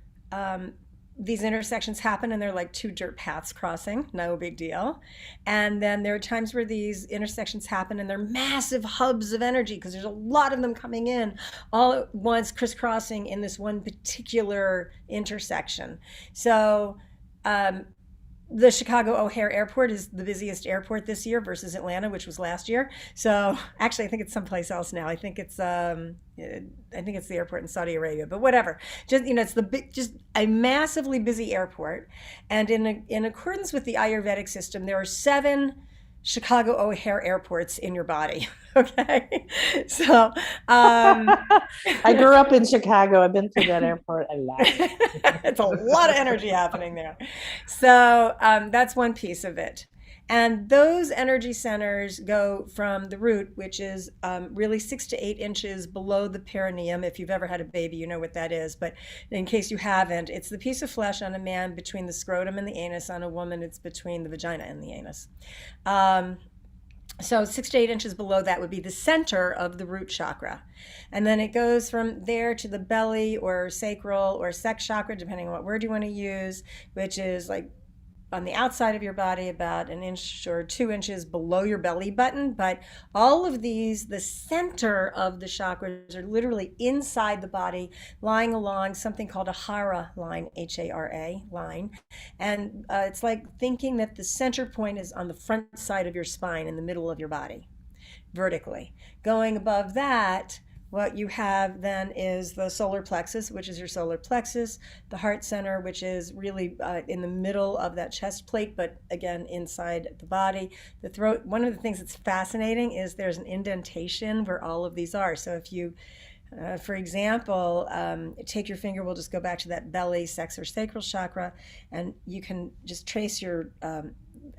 these intersections happen and they're like two dirt paths crossing, no big deal. And then there are times where these intersections happen and they're massive hubs of energy because there's a lot of them coming in all at once, crisscrossing in this one particular intersection. So the Chicago O'Hare Airport is the busiest airport this year versus Atlanta, which was last year. So actually, I think it's someplace else now. I think it's the airport in Saudi Arabia, but whatever. Just it's just a massively busy airport, and in accordance with the Ayurvedic system, there are 7 Chicago O'Hare airports in your body. Okay, so I grew up in Chicago. I've been through that airport a lot. it's a lot of energy happening there. So that's one piece of it. And those energy centers go from the root, which is really 6 to 8 inches below the perineum. If you've ever had a baby, you know what that is. But in case you haven't, it's the piece of flesh on a man between the scrotum and the anus. On a woman, it's between the vagina and the anus. So 6 to 8 inches below that would be the center of the root chakra. And then it goes from there to the belly or sacral or sex chakra, depending on what word you want to use, which is like on the outside of your body, about an inch or 2 inches below your belly button. But all of these, the center of the chakras, are literally inside the body, lying along something called a hara line, Hara line. And it's like thinking that the center point is on the front side of your spine in the middle of your body, vertically. Going above that, what you have then is the solar plexus, which is your solar plexus, the heart center, which is really in the middle of that chest plate, but again, inside the body. The throat, one of the things that's fascinating is there's an indentation where all of these are. So if you, for example, take your finger, we'll just go back to that belly, sex or sacral chakra, and you can just trace your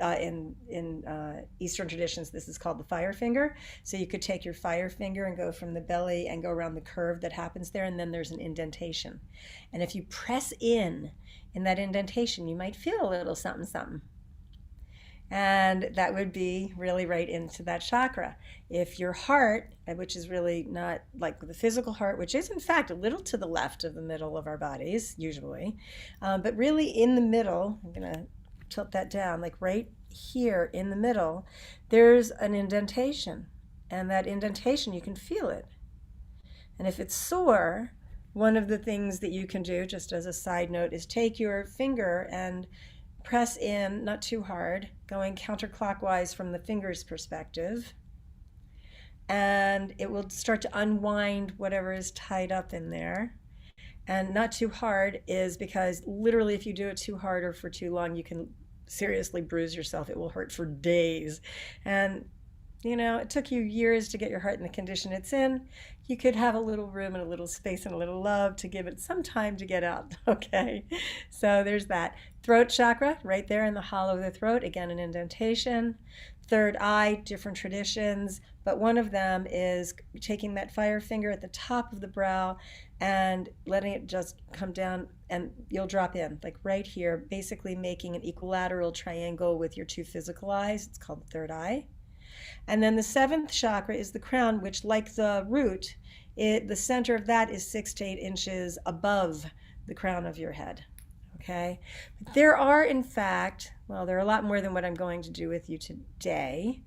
in Eastern traditions, this is called the fire finger. So you could take your fire finger and go from the belly and go around the curve that happens there, and then there's an indentation. And if you press in that indentation, you might feel a little something, something. And that would be really right into that chakra. If your heart, which is really not like the physical heart, which is in fact a little to the left of the middle of our bodies, usually, but really in the middle, I'm going to tilt that down, like right here in the middle, there's an indentation. And that indentation, you can feel it. And if it's sore, one of the things that you can do, just as a side note, is take your finger and press in, not too hard, going counterclockwise from the finger's perspective. And it will start to unwind whatever is tied up in there. And not too hard is because literally if you do it too hard or for too long, you can seriously bruise yourself. It will hurt for days. And you know, it took you years to get your heart in the condition it's in. You could have a little room and a little space and a little love to give it some time to get out. Okay, so there's that. Throat chakra, right there in the hollow of the throat. Again, an indentation. Third eye, different traditions, but one of them is taking that fire finger at the top of the brow and letting it just come down, and you'll drop in, like right here, basically making an equilateral triangle with your two physical eyes. It's called the third eye. And then the seventh chakra is the crown, which, like the root, the center of that is 6 to 8 inches above the crown of your head. Okay? But there are, in fact, well, there are a lot more than what I'm going to do with you today,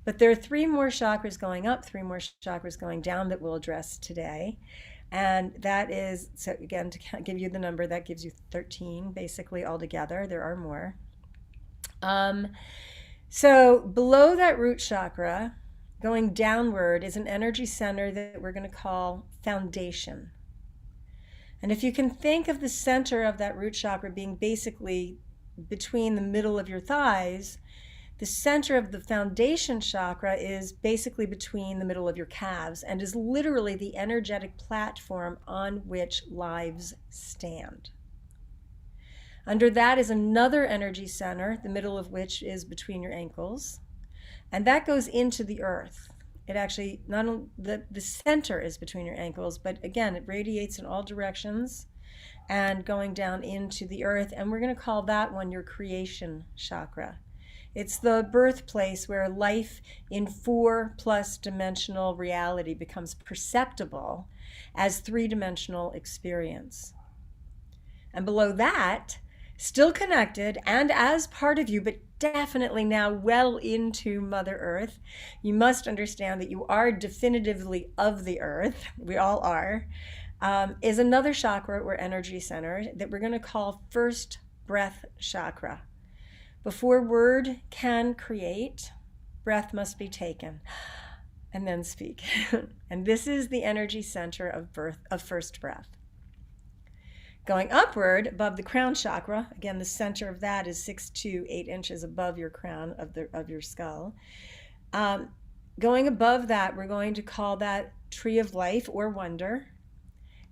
but there are 3 more chakras going up, 3 more chakras going down that we'll address today. And that is, so again, to give you the number, that gives you 13 basically altogether. There are more. So below that root chakra, going downward, is an energy center that we're going to call foundation. And if you can think of the center of that root chakra being basically between the middle of your thighs, the center of the foundation chakra is basically between the middle of your calves and is literally the energetic platform on which lives stand. Under that is another energy center, the middle of which is between your ankles, and that goes into the earth. It actually, not only the center is between your ankles, but again, it radiates in all directions and going down into the earth, and we're going to call that one your creation chakra. It's the birthplace where life in 4+ dimensional reality becomes perceptible as 3-dimensional experience. And below that, still connected and as part of you, but definitely now well into Mother Earth. You must understand that you are definitively of the earth. We all are. Is another chakra or energy center that we're going to call first breath chakra. Before word can create, breath must be taken and then speak. And this is the energy center of first breath. Going upward above the crown chakra, again, the center of that is 6 to 8 inches above your crown of your skull. Going above that, we're going to call that tree of life or wonder.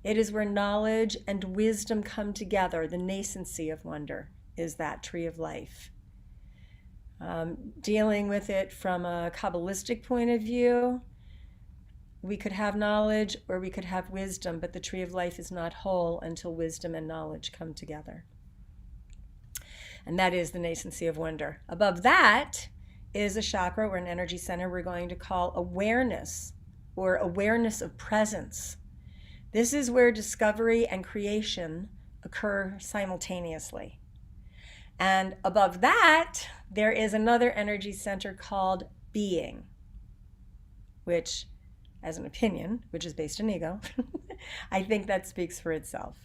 It is where knowledge and wisdom come together. The nascency of wonder is that tree of life. Dealing with it from a Kabbalistic point of view, we could have knowledge or we could have wisdom, but the tree of life is not whole until wisdom and knowledge come together. And that is the nascency of wonder. Above that is a chakra or an energy center we're going to call awareness or awareness of presence. This is where discovery and creation occur simultaneously. And above that, there is another energy center called being, which, as an opinion, which is based in ego, I think that speaks for itself.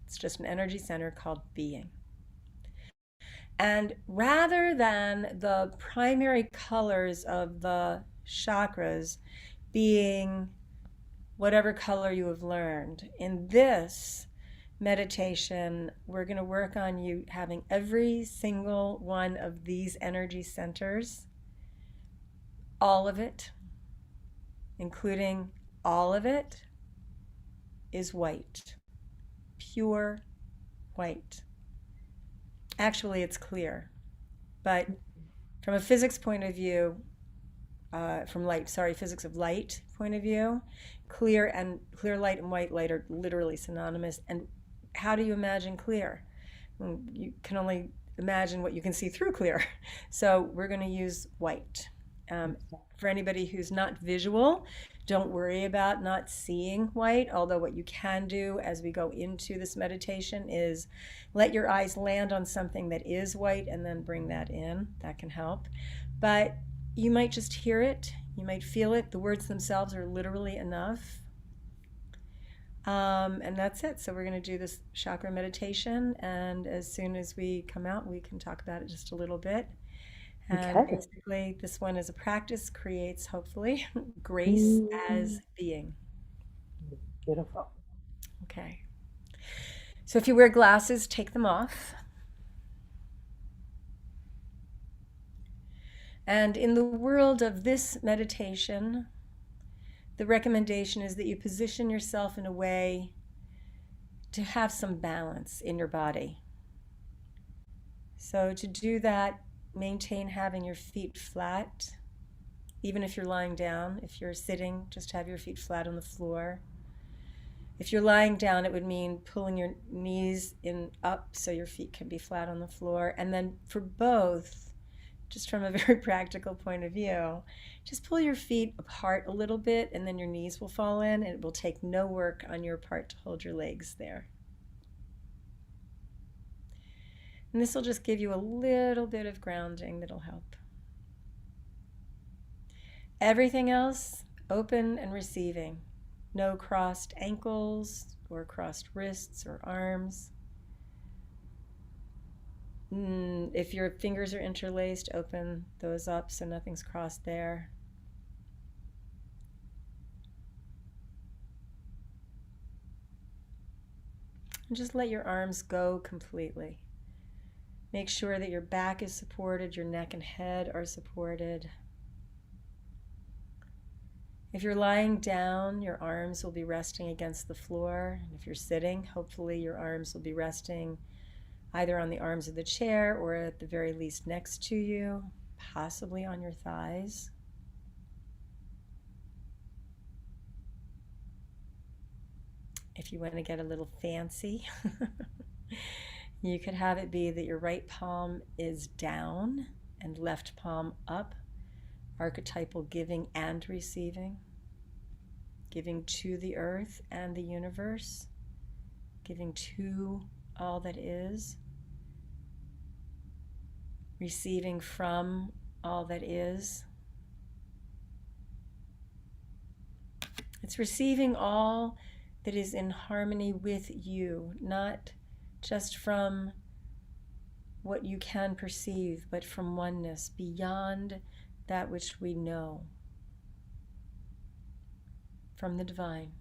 It's just an energy center called being. And rather than the primary colors of the chakras being whatever color you have learned, in this meditation, we're going to work on you having every single one of these energy centers, all of it, including all of it, is white, pure white. Actually, it's clear, but from a physics point of view, physics of light point of view, clear light and white light are literally synonymous. And how do you imagine clear? You can only imagine what you can see through clear. So we're going to use white. For anybody who's not visual, don't worry about not seeing white, although what you can do as we go into this meditation is let your eyes land on something that is white and then bring that in. That can help. But you might just hear it, you might feel it. The words themselves are literally enough. And that's it. So we're going to do this chakra meditation, and as soon as we come out, we can talk about it just a little bit. And Okay. basically, this one as a practice creates, hopefully, grace as being. Beautiful. Okay. So if you wear glasses, take them off. And in the world of this meditation, the recommendation is that you position yourself in a way to have some balance in your body. So to do that, maintain having your feet flat, even if you're lying down. If you're sitting, just have your feet flat on the floor. If you're lying down, it would mean pulling your knees in up so your feet can be flat on the floor. And then for both, just from a very practical point of view, just pull your feet apart a little bit, and then your knees will fall in, and it will take no work on your part to hold your legs there. And this will just give you a little bit of grounding that'll help. Everything else, open and receiving. No crossed ankles or crossed wrists or arms. If your fingers are interlaced, open those up so nothing's crossed there. And just let your arms go completely. Make sure that your back is supported, your neck and head are supported. If you're lying down, your arms will be resting against the floor. And if you're sitting, hopefully your arms will be resting either on the arms of the chair or at the very least next to you, possibly on your thighs. If you want to get a little fancy, you could have it be that your right palm is down and left palm up, archetypal giving and receiving, giving to the earth and the universe, giving to all that is, receiving from all that is. It's receiving all that is in harmony with you, not just from what you can perceive, but from oneness, beyond that which we know, from the divine.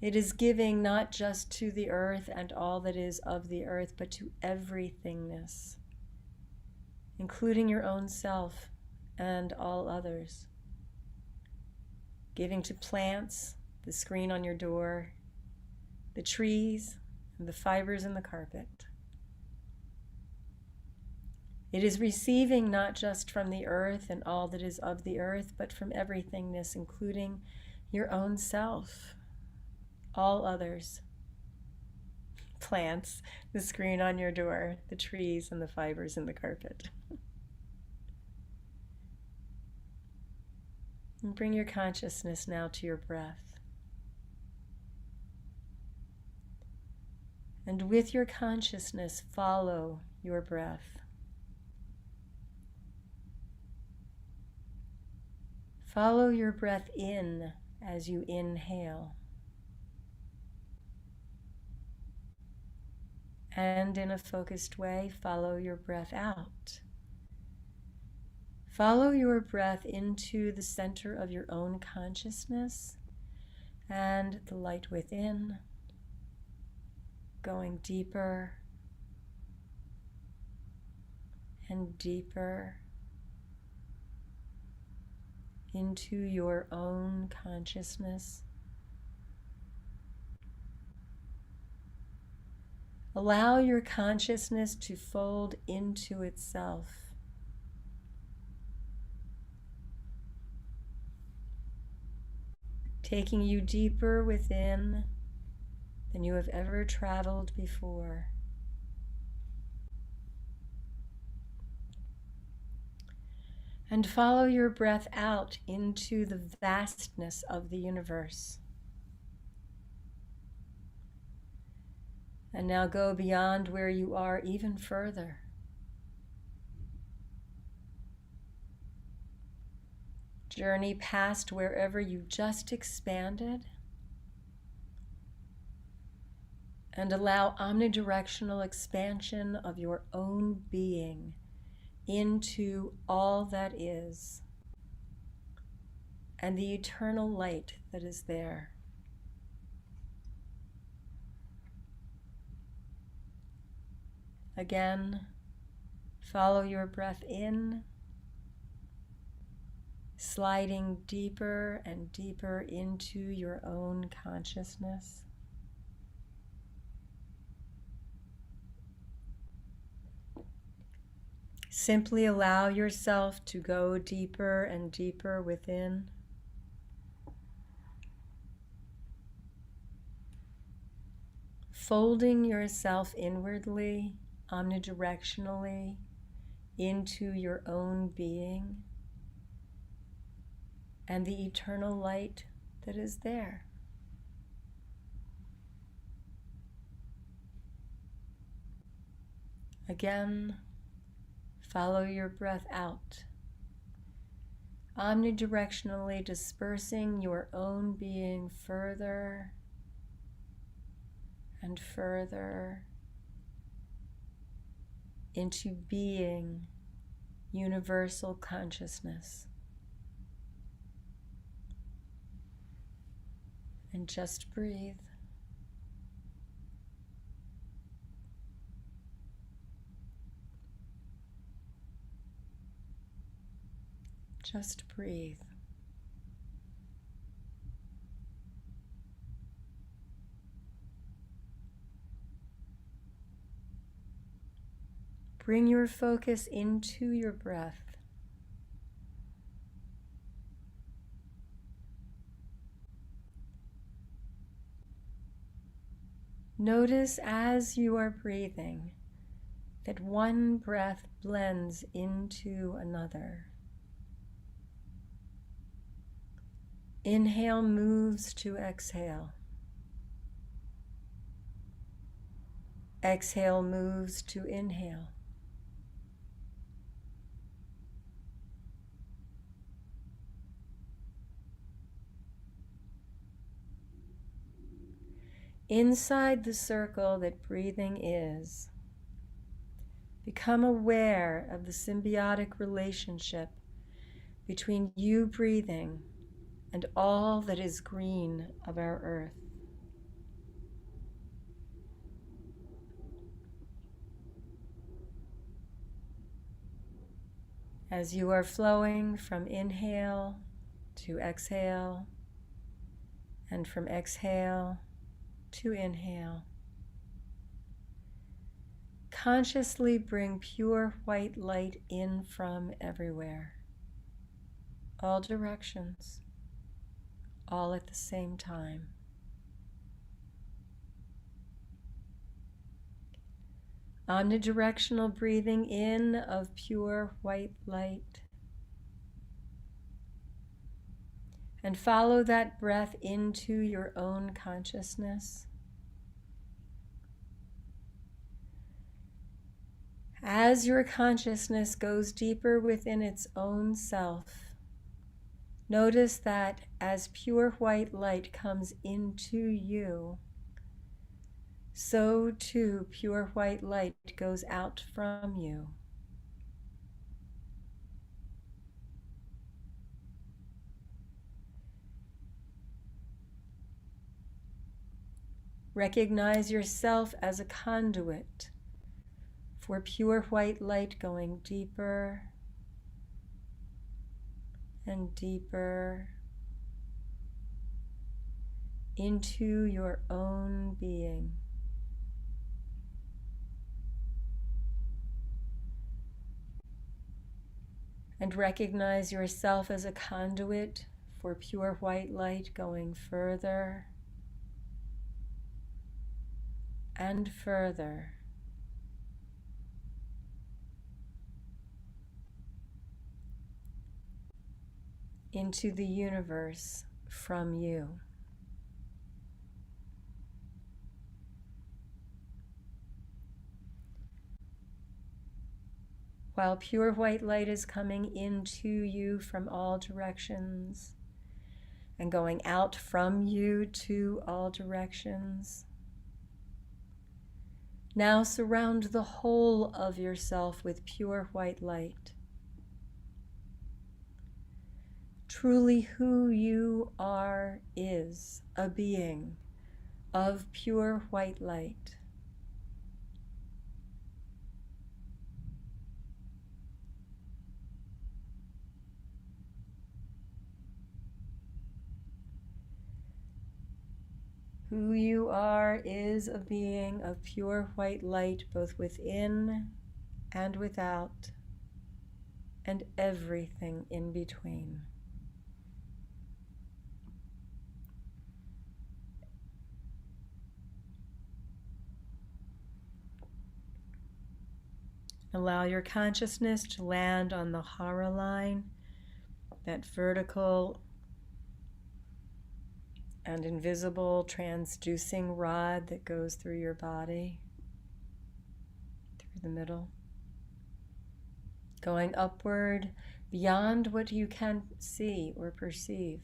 It is giving not just to the earth and all that is of the earth, but to everythingness, including your own self and all others. Giving to plants, the screen on your door, the trees, and the fibers in the carpet. It is receiving not just from the earth and all that is of the earth, but from everythingness, including your own self, all others, plants, the screen on your door, the trees, and the fibers in the carpet. And bring your consciousness now to your breath. And with your consciousness, follow your breath. Follow your breath in as you inhale. And in a focused way, follow your breath out. Follow your breath into the center of your own consciousness and the light within, going deeper and deeper into your own consciousness. Allow your consciousness to fold into itself. Taking you deeper within than you have ever traveled before. And follow your breath out into the vastness of the universe. And now go beyond where you are even further. Journey past wherever you just expanded. And allow omnidirectional expansion of your own being into all that is and the eternal light that is there. Again, follow your breath in, sliding deeper and deeper into your own consciousness. Simply allow yourself to go deeper and deeper within. Folding yourself inwardly, omnidirectionally, into your own being and the eternal light that is there. Again, follow your breath out, omnidirectionally dispersing your own being further and further into being universal consciousness. And just breathe. Just breathe. Bring your focus into your breath. Notice as you are breathing that one breath blends into another. Inhale moves to exhale. Exhale moves to inhale. Inside the circle that breathing is, become aware of the symbiotic relationship between you breathing and all that is green of our earth. As you are flowing from inhale to exhale, and from exhale to inhale, consciously bring pure white light in from everywhere, all directions, all at the same time. Omnidirectional breathing in of pure white light. And follow that breath into your own consciousness. As your consciousness goes deeper within its own self, notice that as pure white light comes into you, so too pure white light goes out from you. Recognize yourself as a conduit for pure white light going deeper and deeper into your own being. And recognize yourself as a conduit for pure white light going further and further into the universe from you. While pure white light is coming into you from all directions and going out from you to all directions, now surround the whole of yourself with pure white light. Truly who you are is a being of pure white light. Who you are is a being of pure white light, both within and without, and everything in between. Allow your consciousness to land on the hara line, that vertical and invisible transducing rod that goes through your body, through the middle, going upward beyond what you can see or perceive,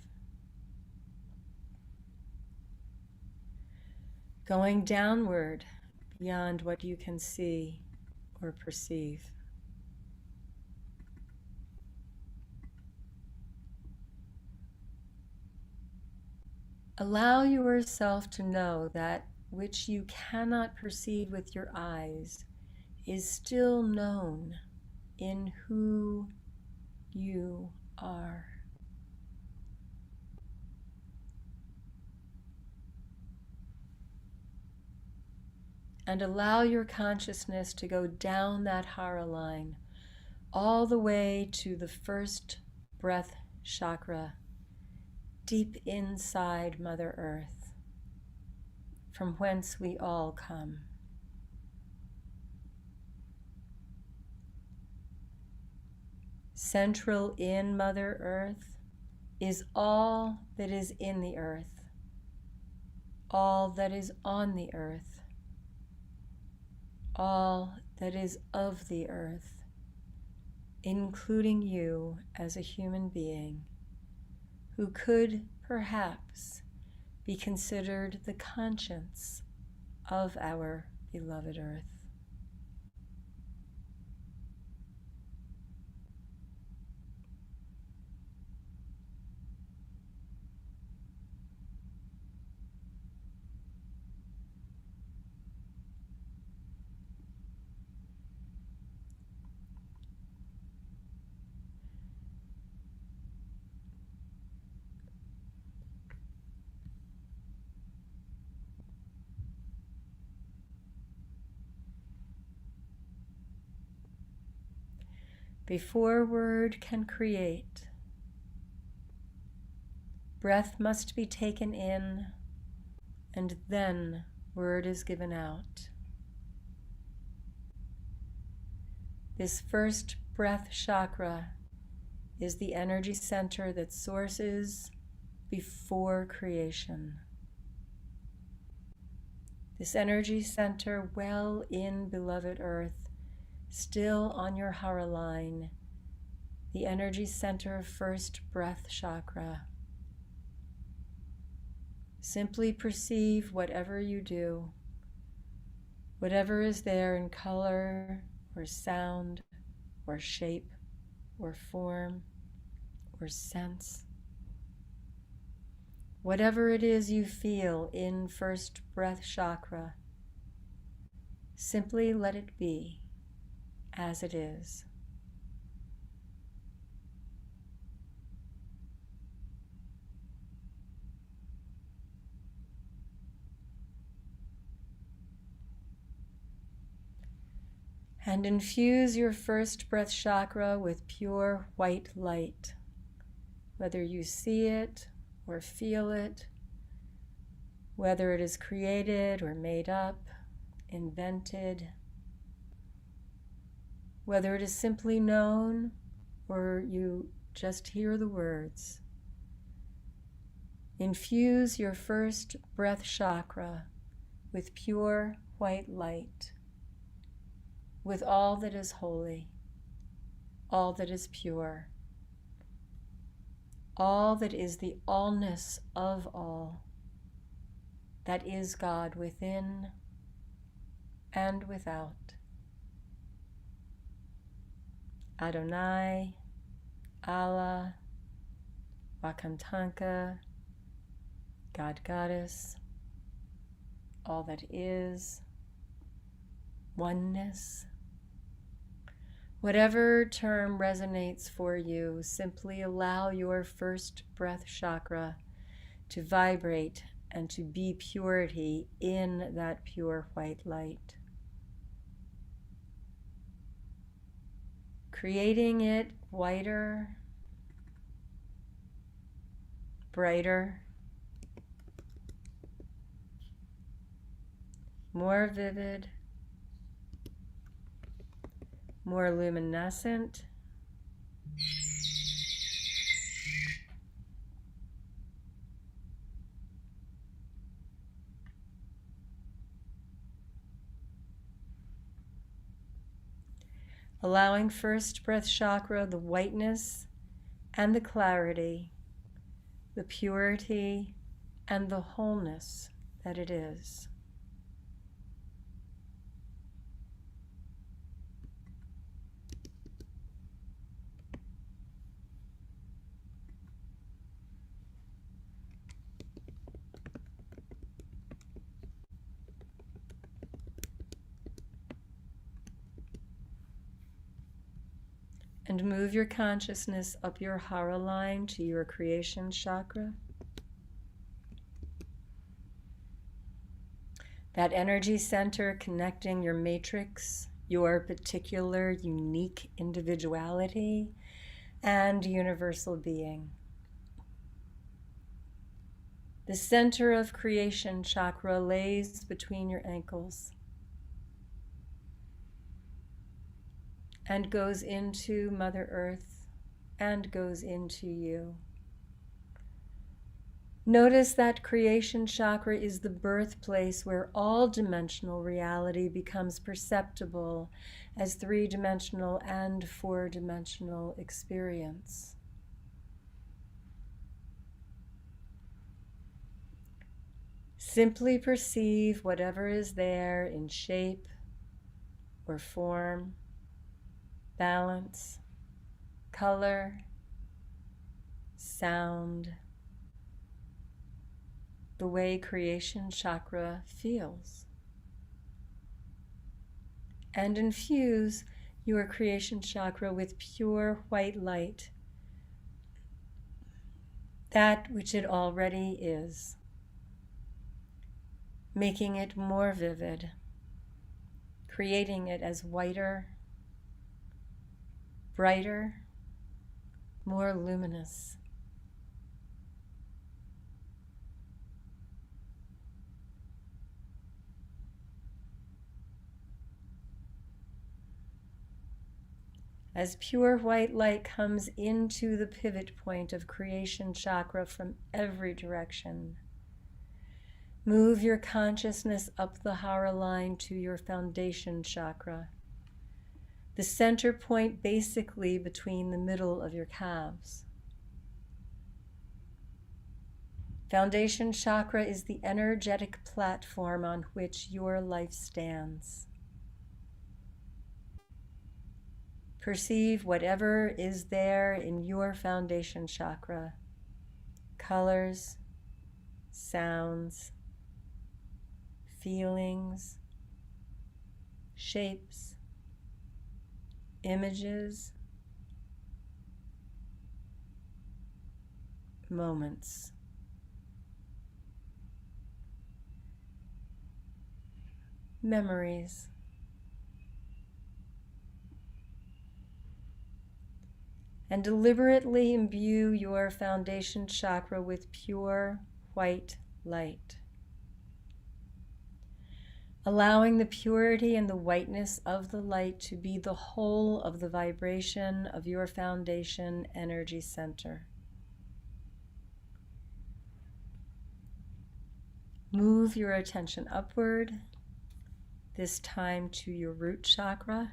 going downward beyond what you can see or perceive. Allow yourself to know that which you cannot perceive with your eyes is still known in who you are. And allow your consciousness to go down that hara line all the way to the first breath chakra, deep inside Mother Earth, from whence we all come. Central in Mother Earth is all that is in the earth, all that is on the earth, all that is of the earth, including you as a human being who could perhaps be considered the conscience of our beloved earth. Before word can create, breath must be taken in, and then word is given out. This first breath chakra is the energy center that sources before creation. This energy center well in beloved earth still on your hara line, the energy center of first breath chakra. Simply perceive whatever you do, whatever is there in color or sound or shape or form or sense. Whatever it is you feel in first breath chakra, simply let it be as it is. And infuse your first breath chakra with pure white light, whether you see it or feel it, whether it is created or made up, invented, whether it is simply known or you just hear the words. Infuse your first breath chakra with pure white light, with all that is holy, all that is pure, all that is the allness of all, that is God within and without. Adonai, Allah, Wakantanka, God Goddess, all that is, oneness. Whatever term resonates for you, simply allow your first breath chakra to vibrate and to be purity in that pure white light. Creating it whiter, brighter, more vivid, more luminescent, allowing first breath chakra the whiteness and the clarity, the purity and the wholeness that it is. And move your consciousness up your hara line to your creation chakra. That energy center connecting your matrix, your particular unique individuality, and universal being. The center of creation chakra lays between your ankles and goes into Mother Earth and goes into you. Notice that creation chakra is the birthplace where all dimensional reality becomes perceptible as three-dimensional and four-dimensional experience. Simply perceive whatever is there in shape or form, balance, color, sound, the way creation chakra feels. And infuse your creation chakra with pure white light, that which it already is, making it more vivid, creating it as whiter, brighter, more luminous. As pure white light comes into the pivot point of creation chakra from every direction, move your consciousness up the hara line to your foundation chakra, the center point basically between the middle of your calves. Foundation chakra is the energetic platform on which your life stands. Perceive whatever is there in your foundation chakra: colors, sounds, feelings, shapes, images, moments. Memories. And deliberately imbue your foundation chakra with pure white light, allowing the purity and the whiteness of the light to be the whole of the vibration of your foundation energy center. Move your attention upward, this time to your root chakra,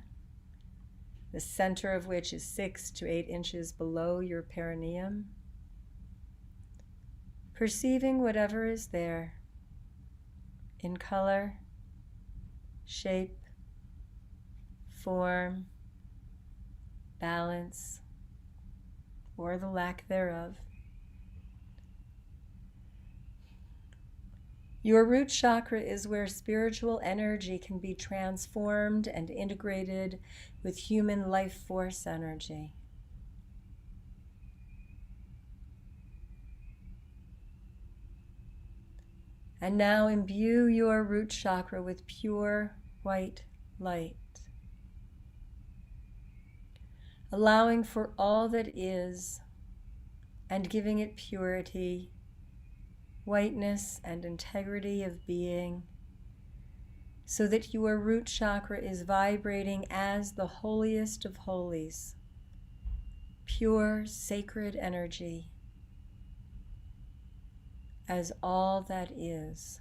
the center of which is 6 to 8 inches below your perineum. Perceiving whatever is there in color, shape, form, balance, or the lack thereof. Your root chakra is where spiritual energy can be transformed and integrated with human life force energy. And now imbue your root chakra with pure white light, allowing for all that is and giving it purity, whiteness, and integrity of being, so that your root chakra is vibrating as the holiest of holies, pure sacred energy, as all that is.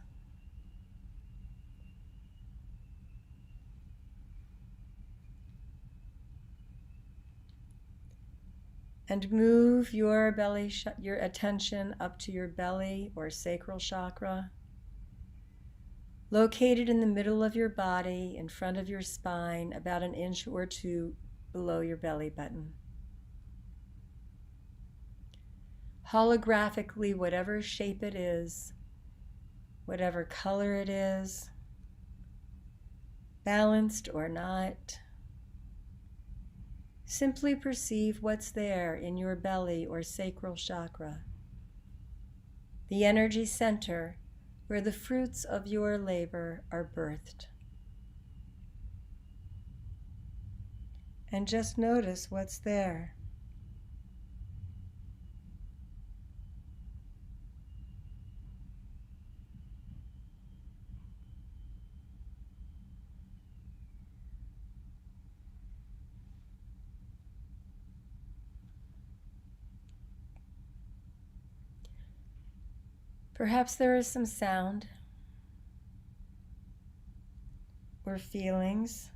And move your belly, your attention up to your belly or sacral chakra, located in the middle of your body, in front of your spine, about 1 inch or 2 below your belly button. Holographically, whatever shape it is, whatever color it is, balanced or not, simply perceive what's there in your belly or sacral chakra, the energy center where the fruits of your labor are birthed. And just notice what's there. Perhaps there is some sound or feelings.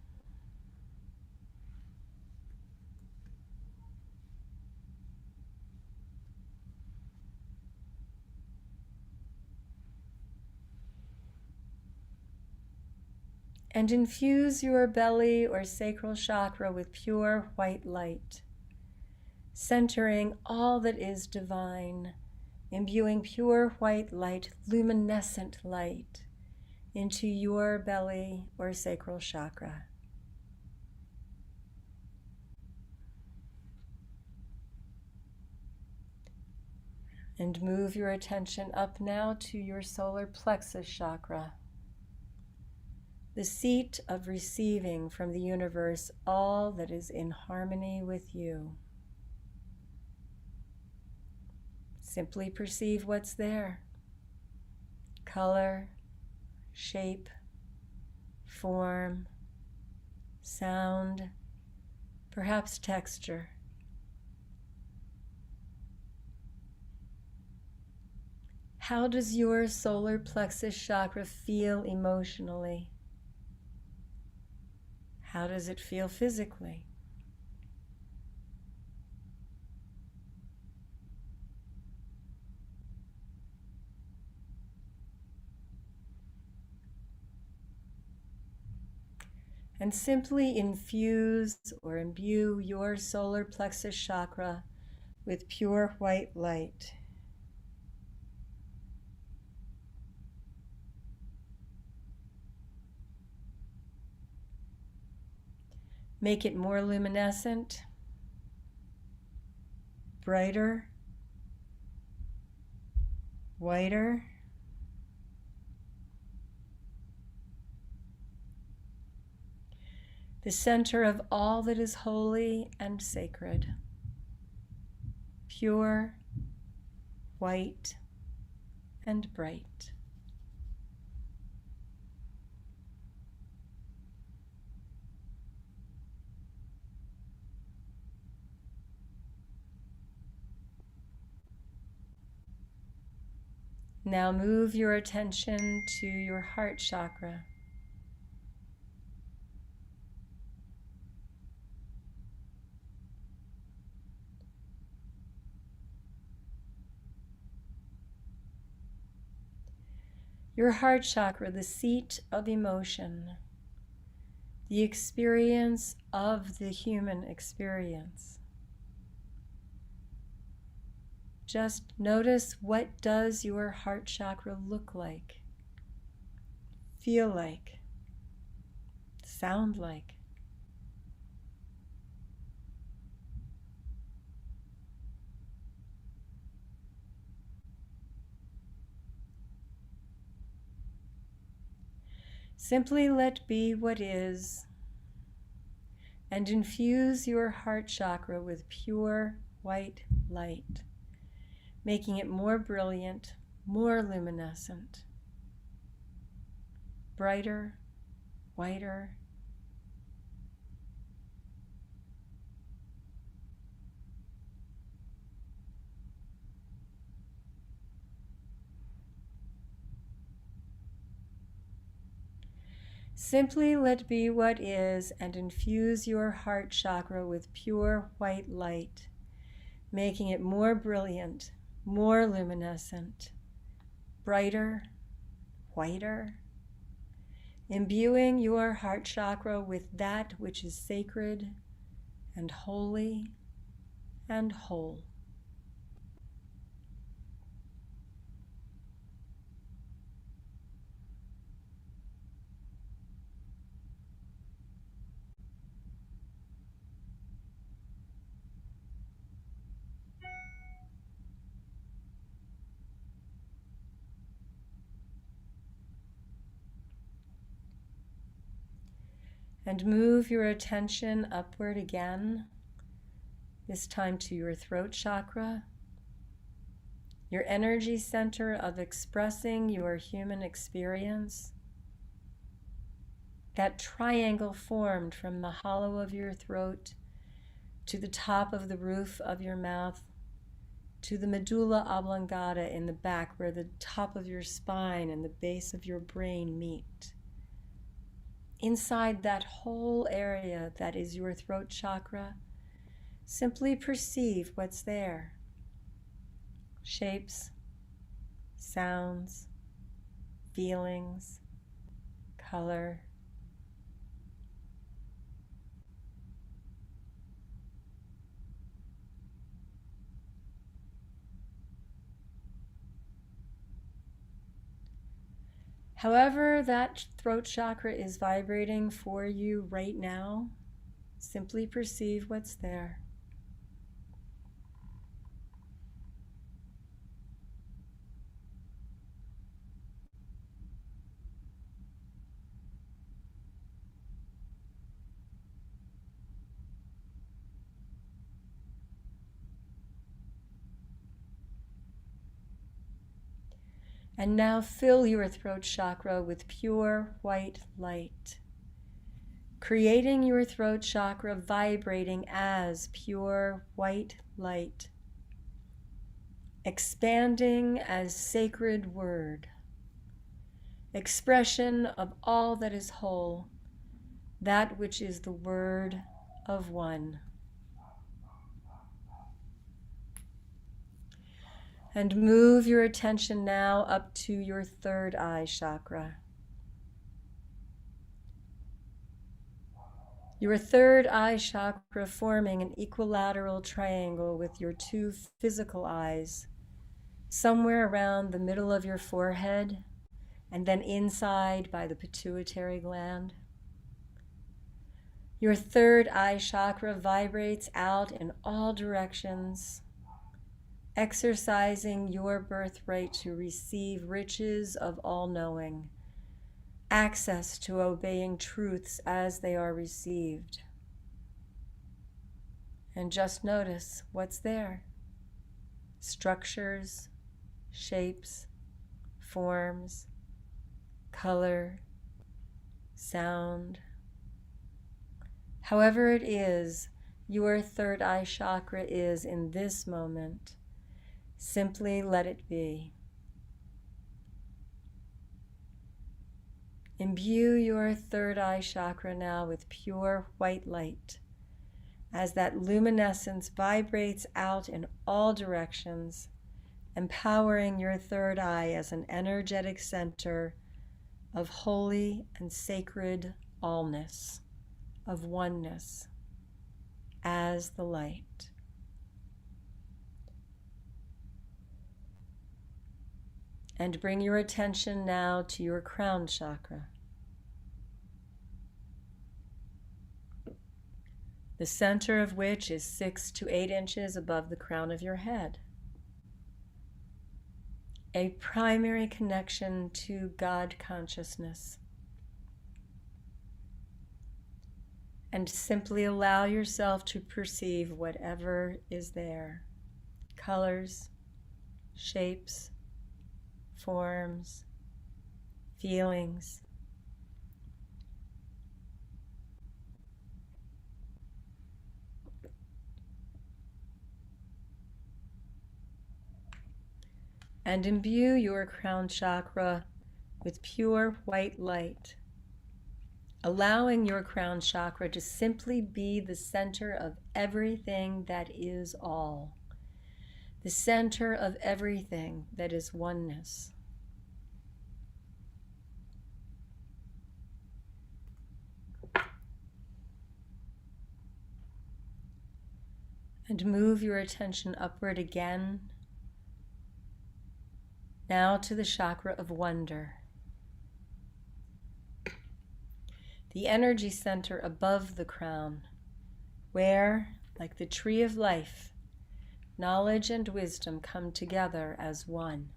And infuse your belly or sacral chakra with pure white light, centering all that is divine, imbuing pure white light, luminescent light, into your belly or sacral chakra. And move your attention up now to your solar plexus chakra, the seat of receiving from the universe all that is in harmony with you. Simply perceive what's there: color, shape, form, sound, perhaps texture. How does your solar plexus chakra feel emotionally? How does it feel physically? And simply infuse or imbue your solar plexus chakra with pure white light. Make it more luminescent, brighter, whiter. The center of all that is holy and sacred. Pure, white, and bright. Now move your attention to your heart chakra. Your heart chakra, the seat of emotion, the experience of the human experience. Just notice, what does your heart chakra look like, feel like, sound like? Simply let be what is, and infuse your heart chakra with pure white light, making it more brilliant, more luminescent, brighter, whiter. Simply let be what is and infuse your heart chakra with pure white light, making it more brilliant, more luminescent, brighter, whiter, imbuing your heart chakra with that which is sacred and holy and whole. And move your attention upward again, this time to your throat chakra, your energy center of expressing your human experience. That triangle formed from the hollow of your throat to the top of the roof of your mouth, to the medulla oblongata in the back, where the top of your spine and the base of your brain meet. Inside that whole area that is your throat chakra, simply perceive what's there. Shapes, sounds, feelings, color. However that throat chakra is vibrating for you right now, simply perceive what's there. And now fill your throat chakra with pure white light, creating your throat chakra vibrating as pure white light, expanding as sacred word, expression of all that is whole, that which is the word of one. And move your attention now up to your third eye chakra. Your third eye chakra forming an equilateral triangle with your two physical eyes, somewhere around the middle of your forehead, and then inside by the pituitary gland. Your third eye chakra vibrates out in all directions, exercising your birthright to receive riches of all-knowing, access to obeying truths as they are received. And just notice what's there. Structures, shapes, forms, color, sound. However it is your third eye chakra is in this moment, simply let it be. Imbue your third eye chakra now with pure white light as that luminescence vibrates out in all directions, empowering your third eye as an energetic center of holy and sacred allness, of oneness, as the light. And bring your attention now to your crown chakra, the center of which is 6 to 8 inches above the crown of your head. A primary connection to God consciousness. And simply allow yourself to perceive whatever is there. Colors, shapes, forms, feelings. And imbue your crown chakra with pure white light, allowing your crown chakra to simply be the center of everything that is all, the center of everything that is oneness. And move your attention upward again, now to the chakra of wonder, the energy center above the crown, where, like the tree of life, knowledge and wisdom come together as one.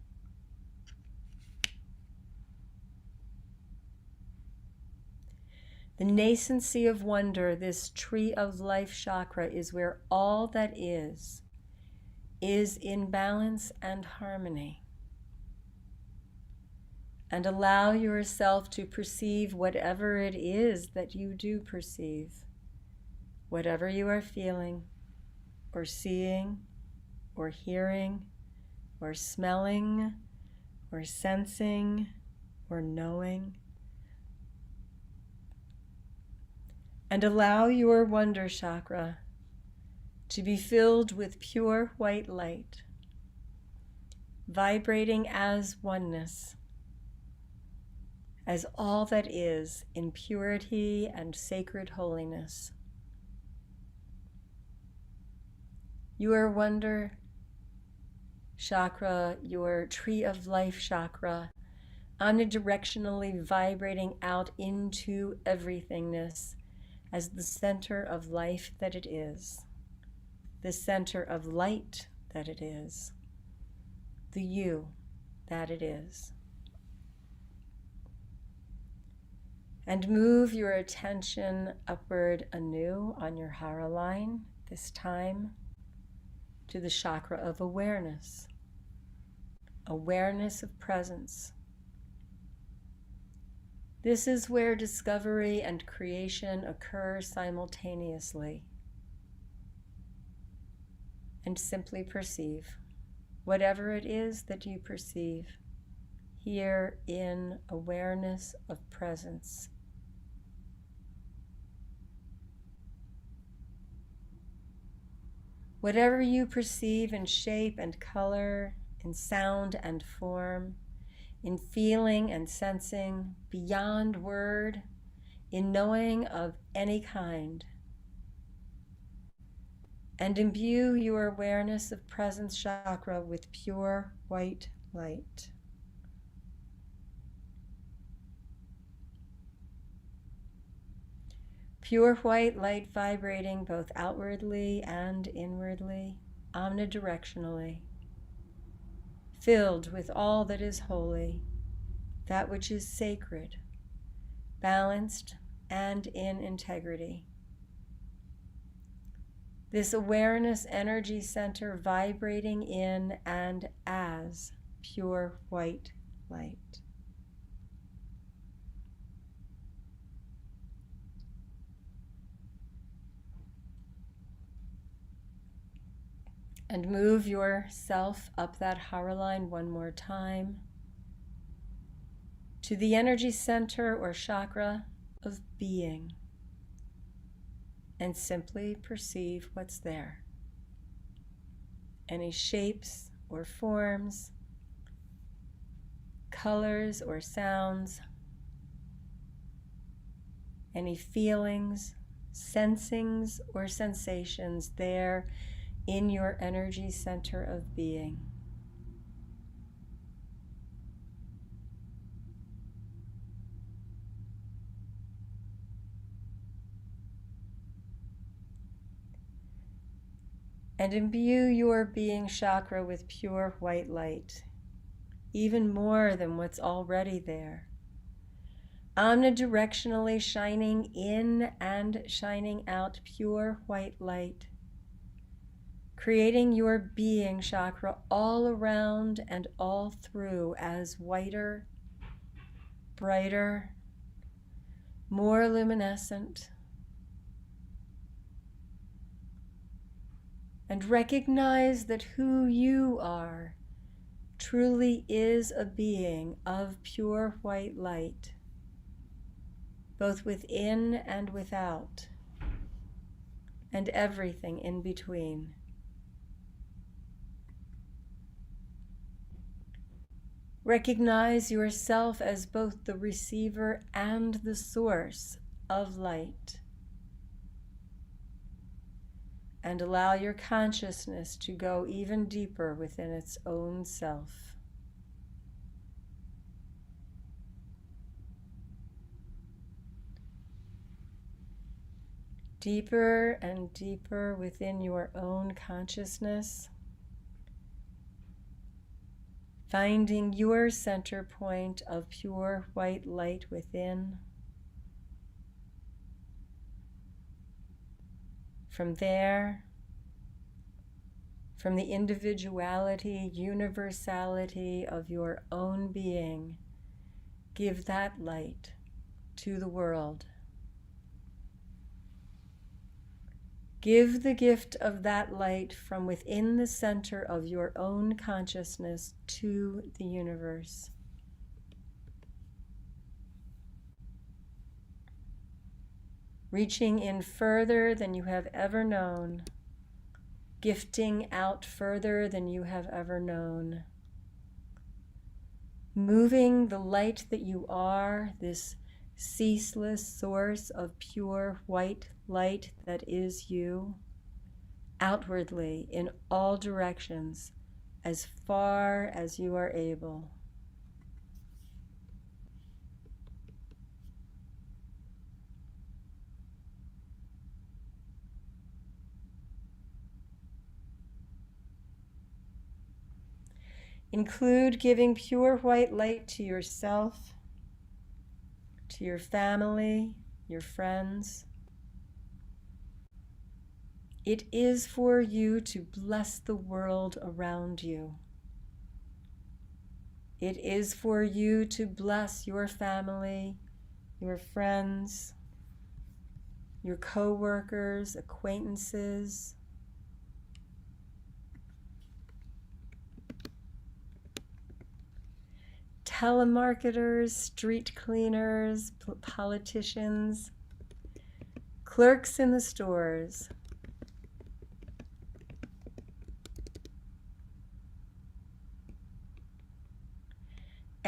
The nascency of wonder, this tree of life chakra, is where all that is in balance and harmony. And allow yourself to perceive whatever it is that you do perceive, whatever you are feeling, or seeing, or hearing, or smelling, or sensing, or knowing. And allow your wonder chakra to be filled with pure white light, vibrating as oneness, as all that is in purity and sacred holiness. Your wonder chakra, your tree of life chakra, omnidirectionally vibrating out into everythingness as the center of life that it is, the center of light that it is, the you that it is. And move your attention upward anew on your hara line, this time to the chakra of awareness, awareness of presence. This is where discovery and creation occur simultaneously. And simply perceive whatever it is that you perceive here in awareness of presence. Whatever you perceive in shape and color, in sound and form, in feeling and sensing, beyond word, in knowing of any kind. And imbue your awareness of presence chakra with pure white light. Pure white light vibrating both outwardly and inwardly, omnidirectionally, filled with all that is holy, that which is sacred, balanced, and in integrity. This awareness energy center vibrating in and as pure white light. And move yourself up that hara line one more time to the energy center or chakra of being, and simply perceive what's there. Any shapes or forms, colors or sounds, any feelings, sensings, or sensations there in your energy center of being. And imbue your being chakra with pure white light, even more than what's already there. Omnidirectionally shining in and shining out pure white light, creating your being chakra all around and all through as whiter, brighter, more luminescent. And recognize that who you are truly is a being of pure white light, both within and without, and everything in between. Recognize yourself as both the receiver and the source of light. And allow your consciousness to go even deeper within its own self. Deeper and deeper within your own consciousness, finding your center point of pure white light within. From there, from the individuality, universality of your own being, give that light to the world. Give the gift of that light from within the center of your own consciousness to the universe. Reaching in further than you have ever known, gifting out further than you have ever known. Moving the light that you are, this ceaseless source of pure white light that is you, outwardly in all directions, as far as you are able. Include giving pure white light to yourself, to your family, your friends. It is for you to bless the world around you. It is for you to bless your family, your friends, your co-workers, acquaintances, telemarketers, street cleaners, politicians, clerks in the stores,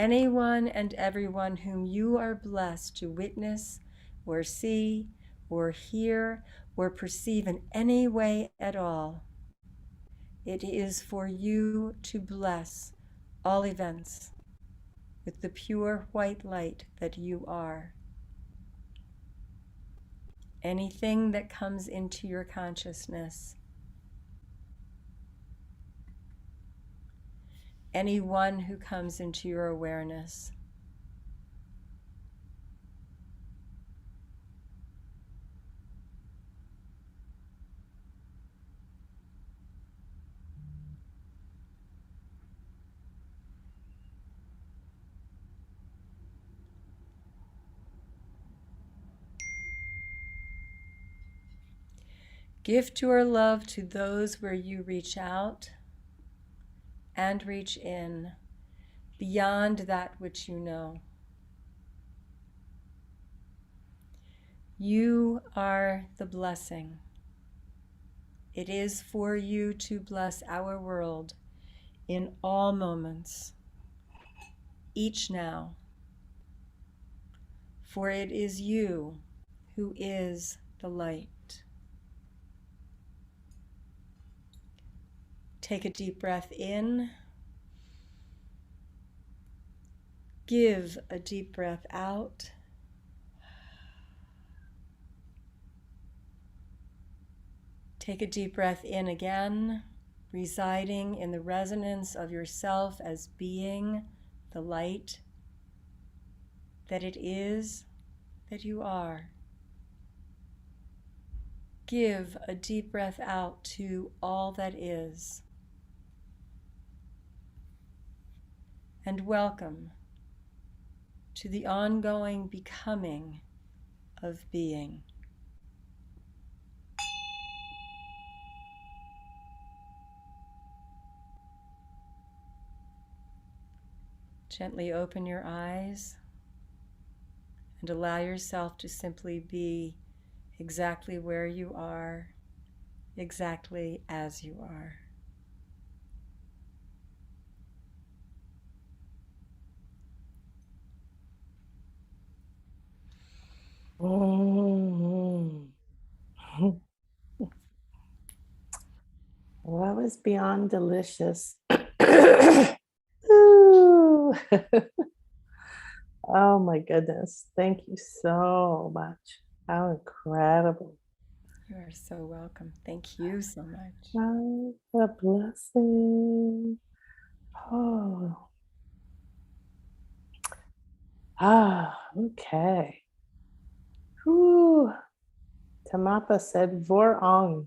anyone and everyone whom you are blessed to witness or see or hear or perceive in any way at all. It is for you to bless all events with the pure white light that you are. Anything that comes into your consciousness, anyone who comes into your awareness, gift your love to those where you reach out and reach in, beyond that which you know. You are the blessing. It is for you to bless our world in all moments, each now. For it is you who is the light. Take a deep breath in. Give a deep breath out. Take a deep breath in again, residing in the resonance of yourself as being the light that it is that you are. Give a deep breath out to all that is. And welcome to the ongoing becoming of being. Gently open your eyes and allow yourself to simply be exactly where you are, exactly as you are. Mm. Well, that was beyond delicious. Ooh. Oh my goodness. Thank you so much. How incredible. You are so welcome. Thank you so much. Oh, what a blessing. Oh. Okay. Whew. Tamapa said Vorong.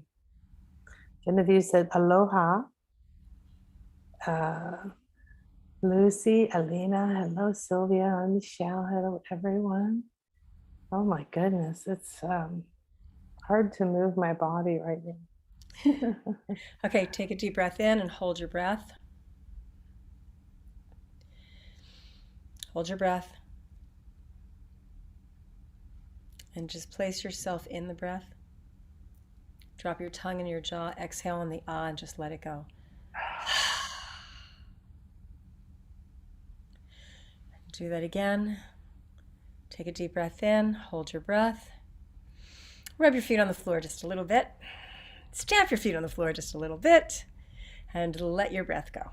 Genevieve said aloha. Lucy, Alina, hello, Sylvia, Michelle, hello, everyone. Oh my goodness, it's hard to move my body right now. Okay, take a deep breath in and hold your breath. Hold your breath. And just place yourself in the breath. Drop your tongue in your jaw, exhale on the ah, and just let it go. Do that again. Take a deep breath in, hold your breath. Rub your feet on the floor just a little bit. Stamp your feet on the floor just a little bit. And let your breath go.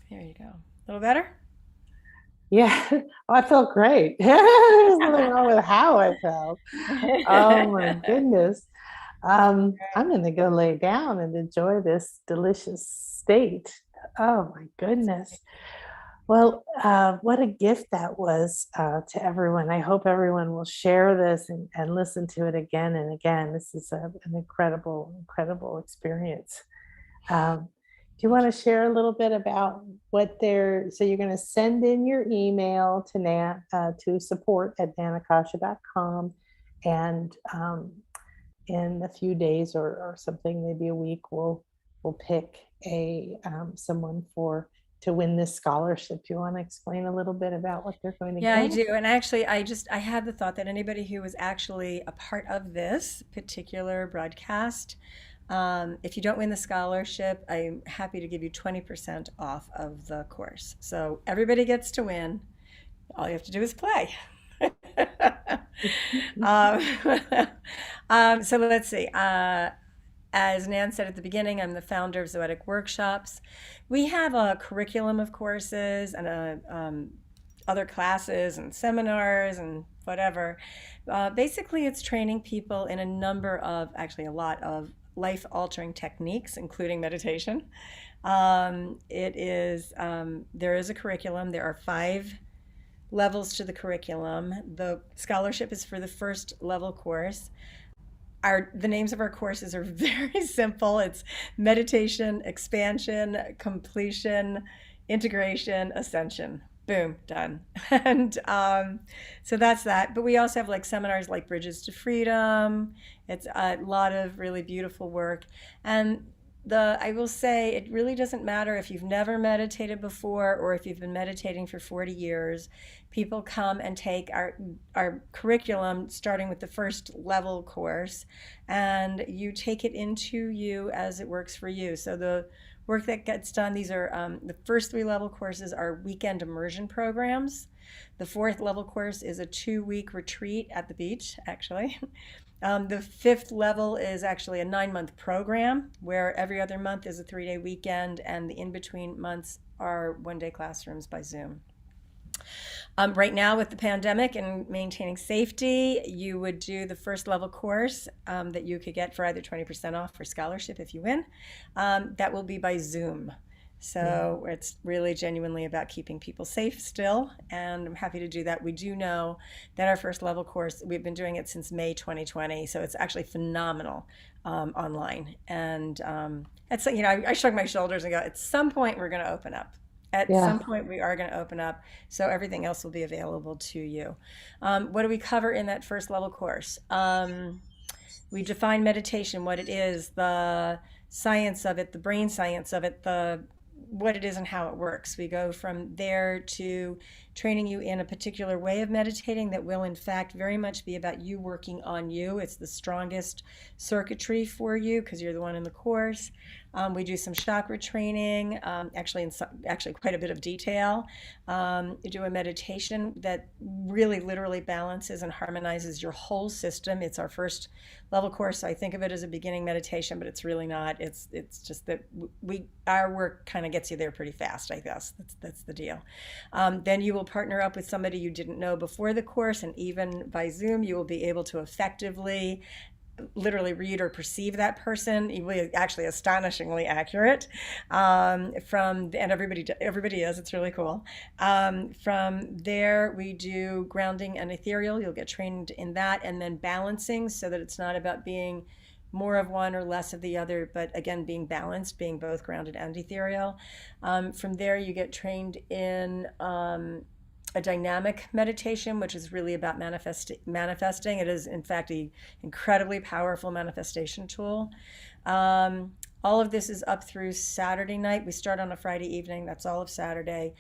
There you go. A little better? Yeah, oh, I felt great. There's nothing wrong with how I felt. Oh my goodness. I'm going to go lay down and enjoy this delicious state. Oh my goodness. Well, what a gift that was to everyone. I hope everyone will share this and listen to it again and again. This is an incredible, incredible experience. Do you want to share a little bit about what so you're going to send in your email to Nan, to support@nanakasha.com, and in a few days or something, maybe a week, we'll pick someone to win this scholarship. Do you want to explain a little bit about what they're going to Yeah, I get? do. And actually, I had the thought that anybody who was actually a part of this particular broadcast If you don't win the scholarship, I'm happy to give you 20% off of the course. So everybody gets to win. All you have to do is play. um, so let's see. As Nan said at the beginning, I'm the founder of Zoetic Workshops. We have a curriculum of courses and other classes and seminars and whatever. Basically, it's training people in a number of, actually a lot of life-altering techniques, including meditation. There is a curriculum. There are 5 levels to the curriculum. The scholarship is for the first level course. The names of our courses are very simple. It's meditation, expansion, completion, integration, ascension. Boom, done. And so that's that. But we also have like seminars like Bridges to Freedom. It's a lot of really beautiful work. And I will say it really doesn't matter if you've never meditated before or if you've been meditating for 40 years. People come and take our curriculum starting with the first level course, and you take it into you as it works for you. So the work that gets done, these are the first 3 level courses are weekend immersion programs. The 4th level course is a 2-week retreat at the beach, actually. The 5th level is actually a 9-month program where every other month is a 3-day weekend, and the in-between months are 1-day classrooms by Zoom. Right now with the pandemic and maintaining safety, you would do the first level course that you could get for either 20% off or scholarship if you win. That will be by Zoom. So it's really genuinely about keeping people safe still, and I'm happy to do that. We do know that our first level course, we've been doing it since May 2020, so it's actually phenomenal online. And it's, I shrug my shoulders and go, at some point we're going to open up. At some point we are going to open up, so everything else will be available to you. What do we cover in that first level course? We define meditation, what it is, the science of it, the brain science of it, what it is and how it works. We go from there to training you in a particular way of meditating that will in fact very much be about you working on you. It's the strongest circuitry for you because you're the one in the course. We do some chakra training, actually quite a bit of detail. You do a meditation that really literally balances and harmonizes your whole system. It's our first level course, so I think of it as a beginning meditation, but it's really not. It's just that our work kind of gets you there pretty fast, I guess. That's the deal. Then you will partner up with somebody you didn't know before the course, and even by Zoom, you will be able to effectively literally read or perceive that person. It will be actually astonishingly accurate. And everybody is. It's really cool. From there, we do grounding and ethereal. You'll get trained in that, and then balancing, so that it's not about being more of one or less of the other, but again, being balanced, being both grounded and ethereal. From there, you get trained in a dynamic meditation, which is really about manifesting. It is, in fact, an incredibly powerful manifestation tool. All of this is up through Saturday night. We start on a Friday evening. That's all of Saturday.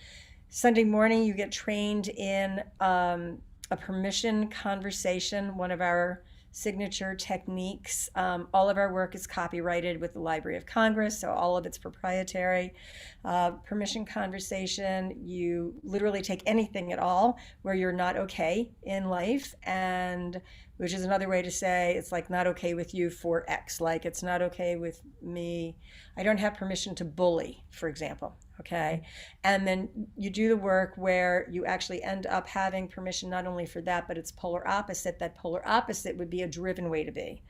Sunday morning, you get trained in a permission conversation, one of our signature techniques. All of our work is copyrighted with the Library of Congress, so all of it's proprietary. Permission conversation, you literally take anything at all where you're not okay in life, and which is another way to say it's like not okay with you for X. Like it's not okay with me. I don't have permission to bully, for example. Okay. And then you do the work where you actually end up having permission not only for that, but it's polar opposite. That polar opposite would be a driven way to be.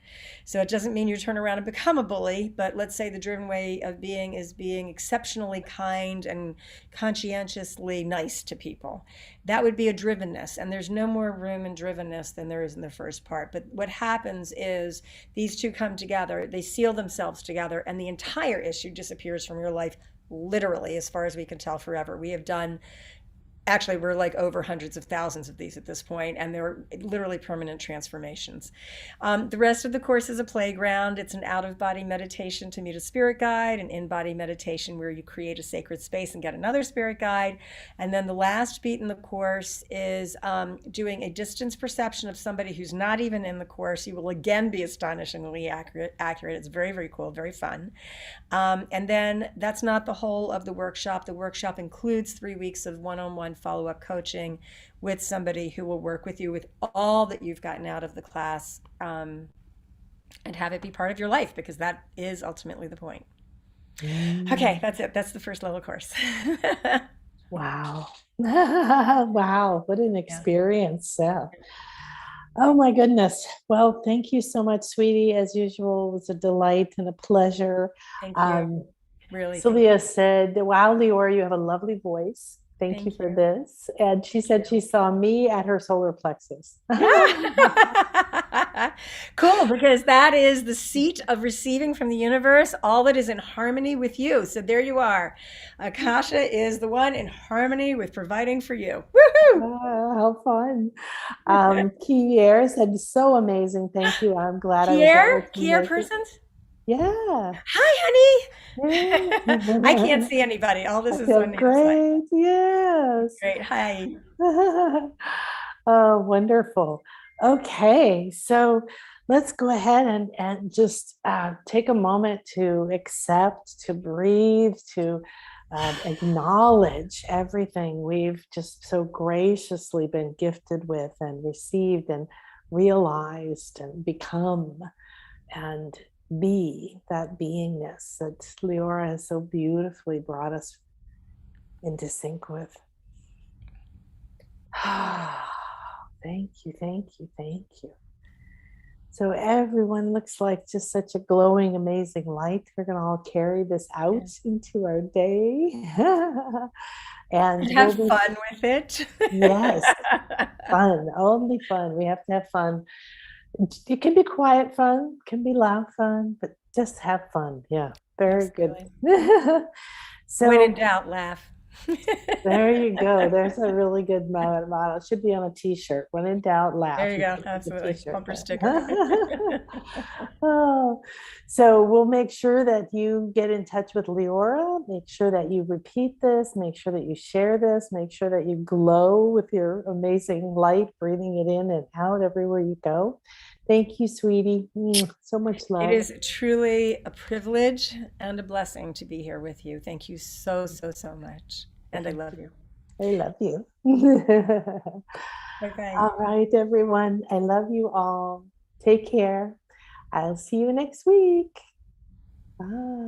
So it doesn't mean you turn around and become a bully, but let's say the driven way of being is being exceptionally kind and conscientiously nice to people. That would be a drivenness. And there's no more room in drivenness than there is in the first part. But what happens is these two come together, they seal themselves together, and the entire issue disappears from your life, literally, as far as we can tell, forever. We have done Actually, we're like over hundreds of thousands of these at this point, and they're literally permanent transformations. The rest of the course is a playground. It's an out of body meditation to meet a spirit guide, an in body meditation where you create a sacred space and get another spirit guide. And then the last beat in the course is doing a distance perception of somebody who's not even in the course. You will again be astonishingly accurate. It's very, very cool, very fun. And then that's not the whole of the workshop. The workshop includes 3 weeks of one-on-one follow-up coaching with somebody who will work with you with all that you've gotten out of the class, and have it be part of your life, because that is ultimately the point. Okay, that's it. That's the first level course. Wow. Wow, what an experience. Yeah. Oh my goodness. Well, thank you so much, sweetie. As usual, it was a delight and a pleasure. Thank you. Really. Sylvia said, wow, Liora, you have a lovely voice. Thank you for this. And she said she saw me at her solar plexus. Cool, because that is the seat of receiving from the universe all that is in harmony with you. So there you are. Akasha is the one in harmony with providing for you. Woohoo! How fun. Kier said, so amazing. Thank you. I'm glad I was able to Kier make persons? it. Yeah. Hi, honey. I can't see anybody. All this is on the great. inside. Yes. Great. Hi. Oh, wonderful. Okay, so let's go ahead and just take a moment to accept, to breathe, to acknowledge everything we've just so graciously been gifted with and received and realized and become and be that beingness that Liora has so beautifully brought us into sync with. Thank you, thank you, thank you. So everyone looks like just such a glowing, amazing light. We're going to all carry this out into our day. And have fun with it. Yes, fun, only fun. We have to have fun. It can be quiet fun, can be loud fun, but just have fun. Yeah, very Absolutely. Good. So when in doubt, laugh. There you go. There's a really good model. It should be on a t-shirt. When in doubt, laugh. There you go. Absolutely. Bumper sticker. Oh, so we'll make sure that you get in touch with Liora. Make sure that you repeat this. Make sure that you share this. Make sure that you glow with your amazing light, breathing it in and out everywhere you go. Thank you, sweetie. So much love. It is truly a privilege and a blessing to be here with you. Thank you so, so, so much. And I love you. I love you. Okay. All right, everyone. I love you all. Take care. I'll see you next week. Bye.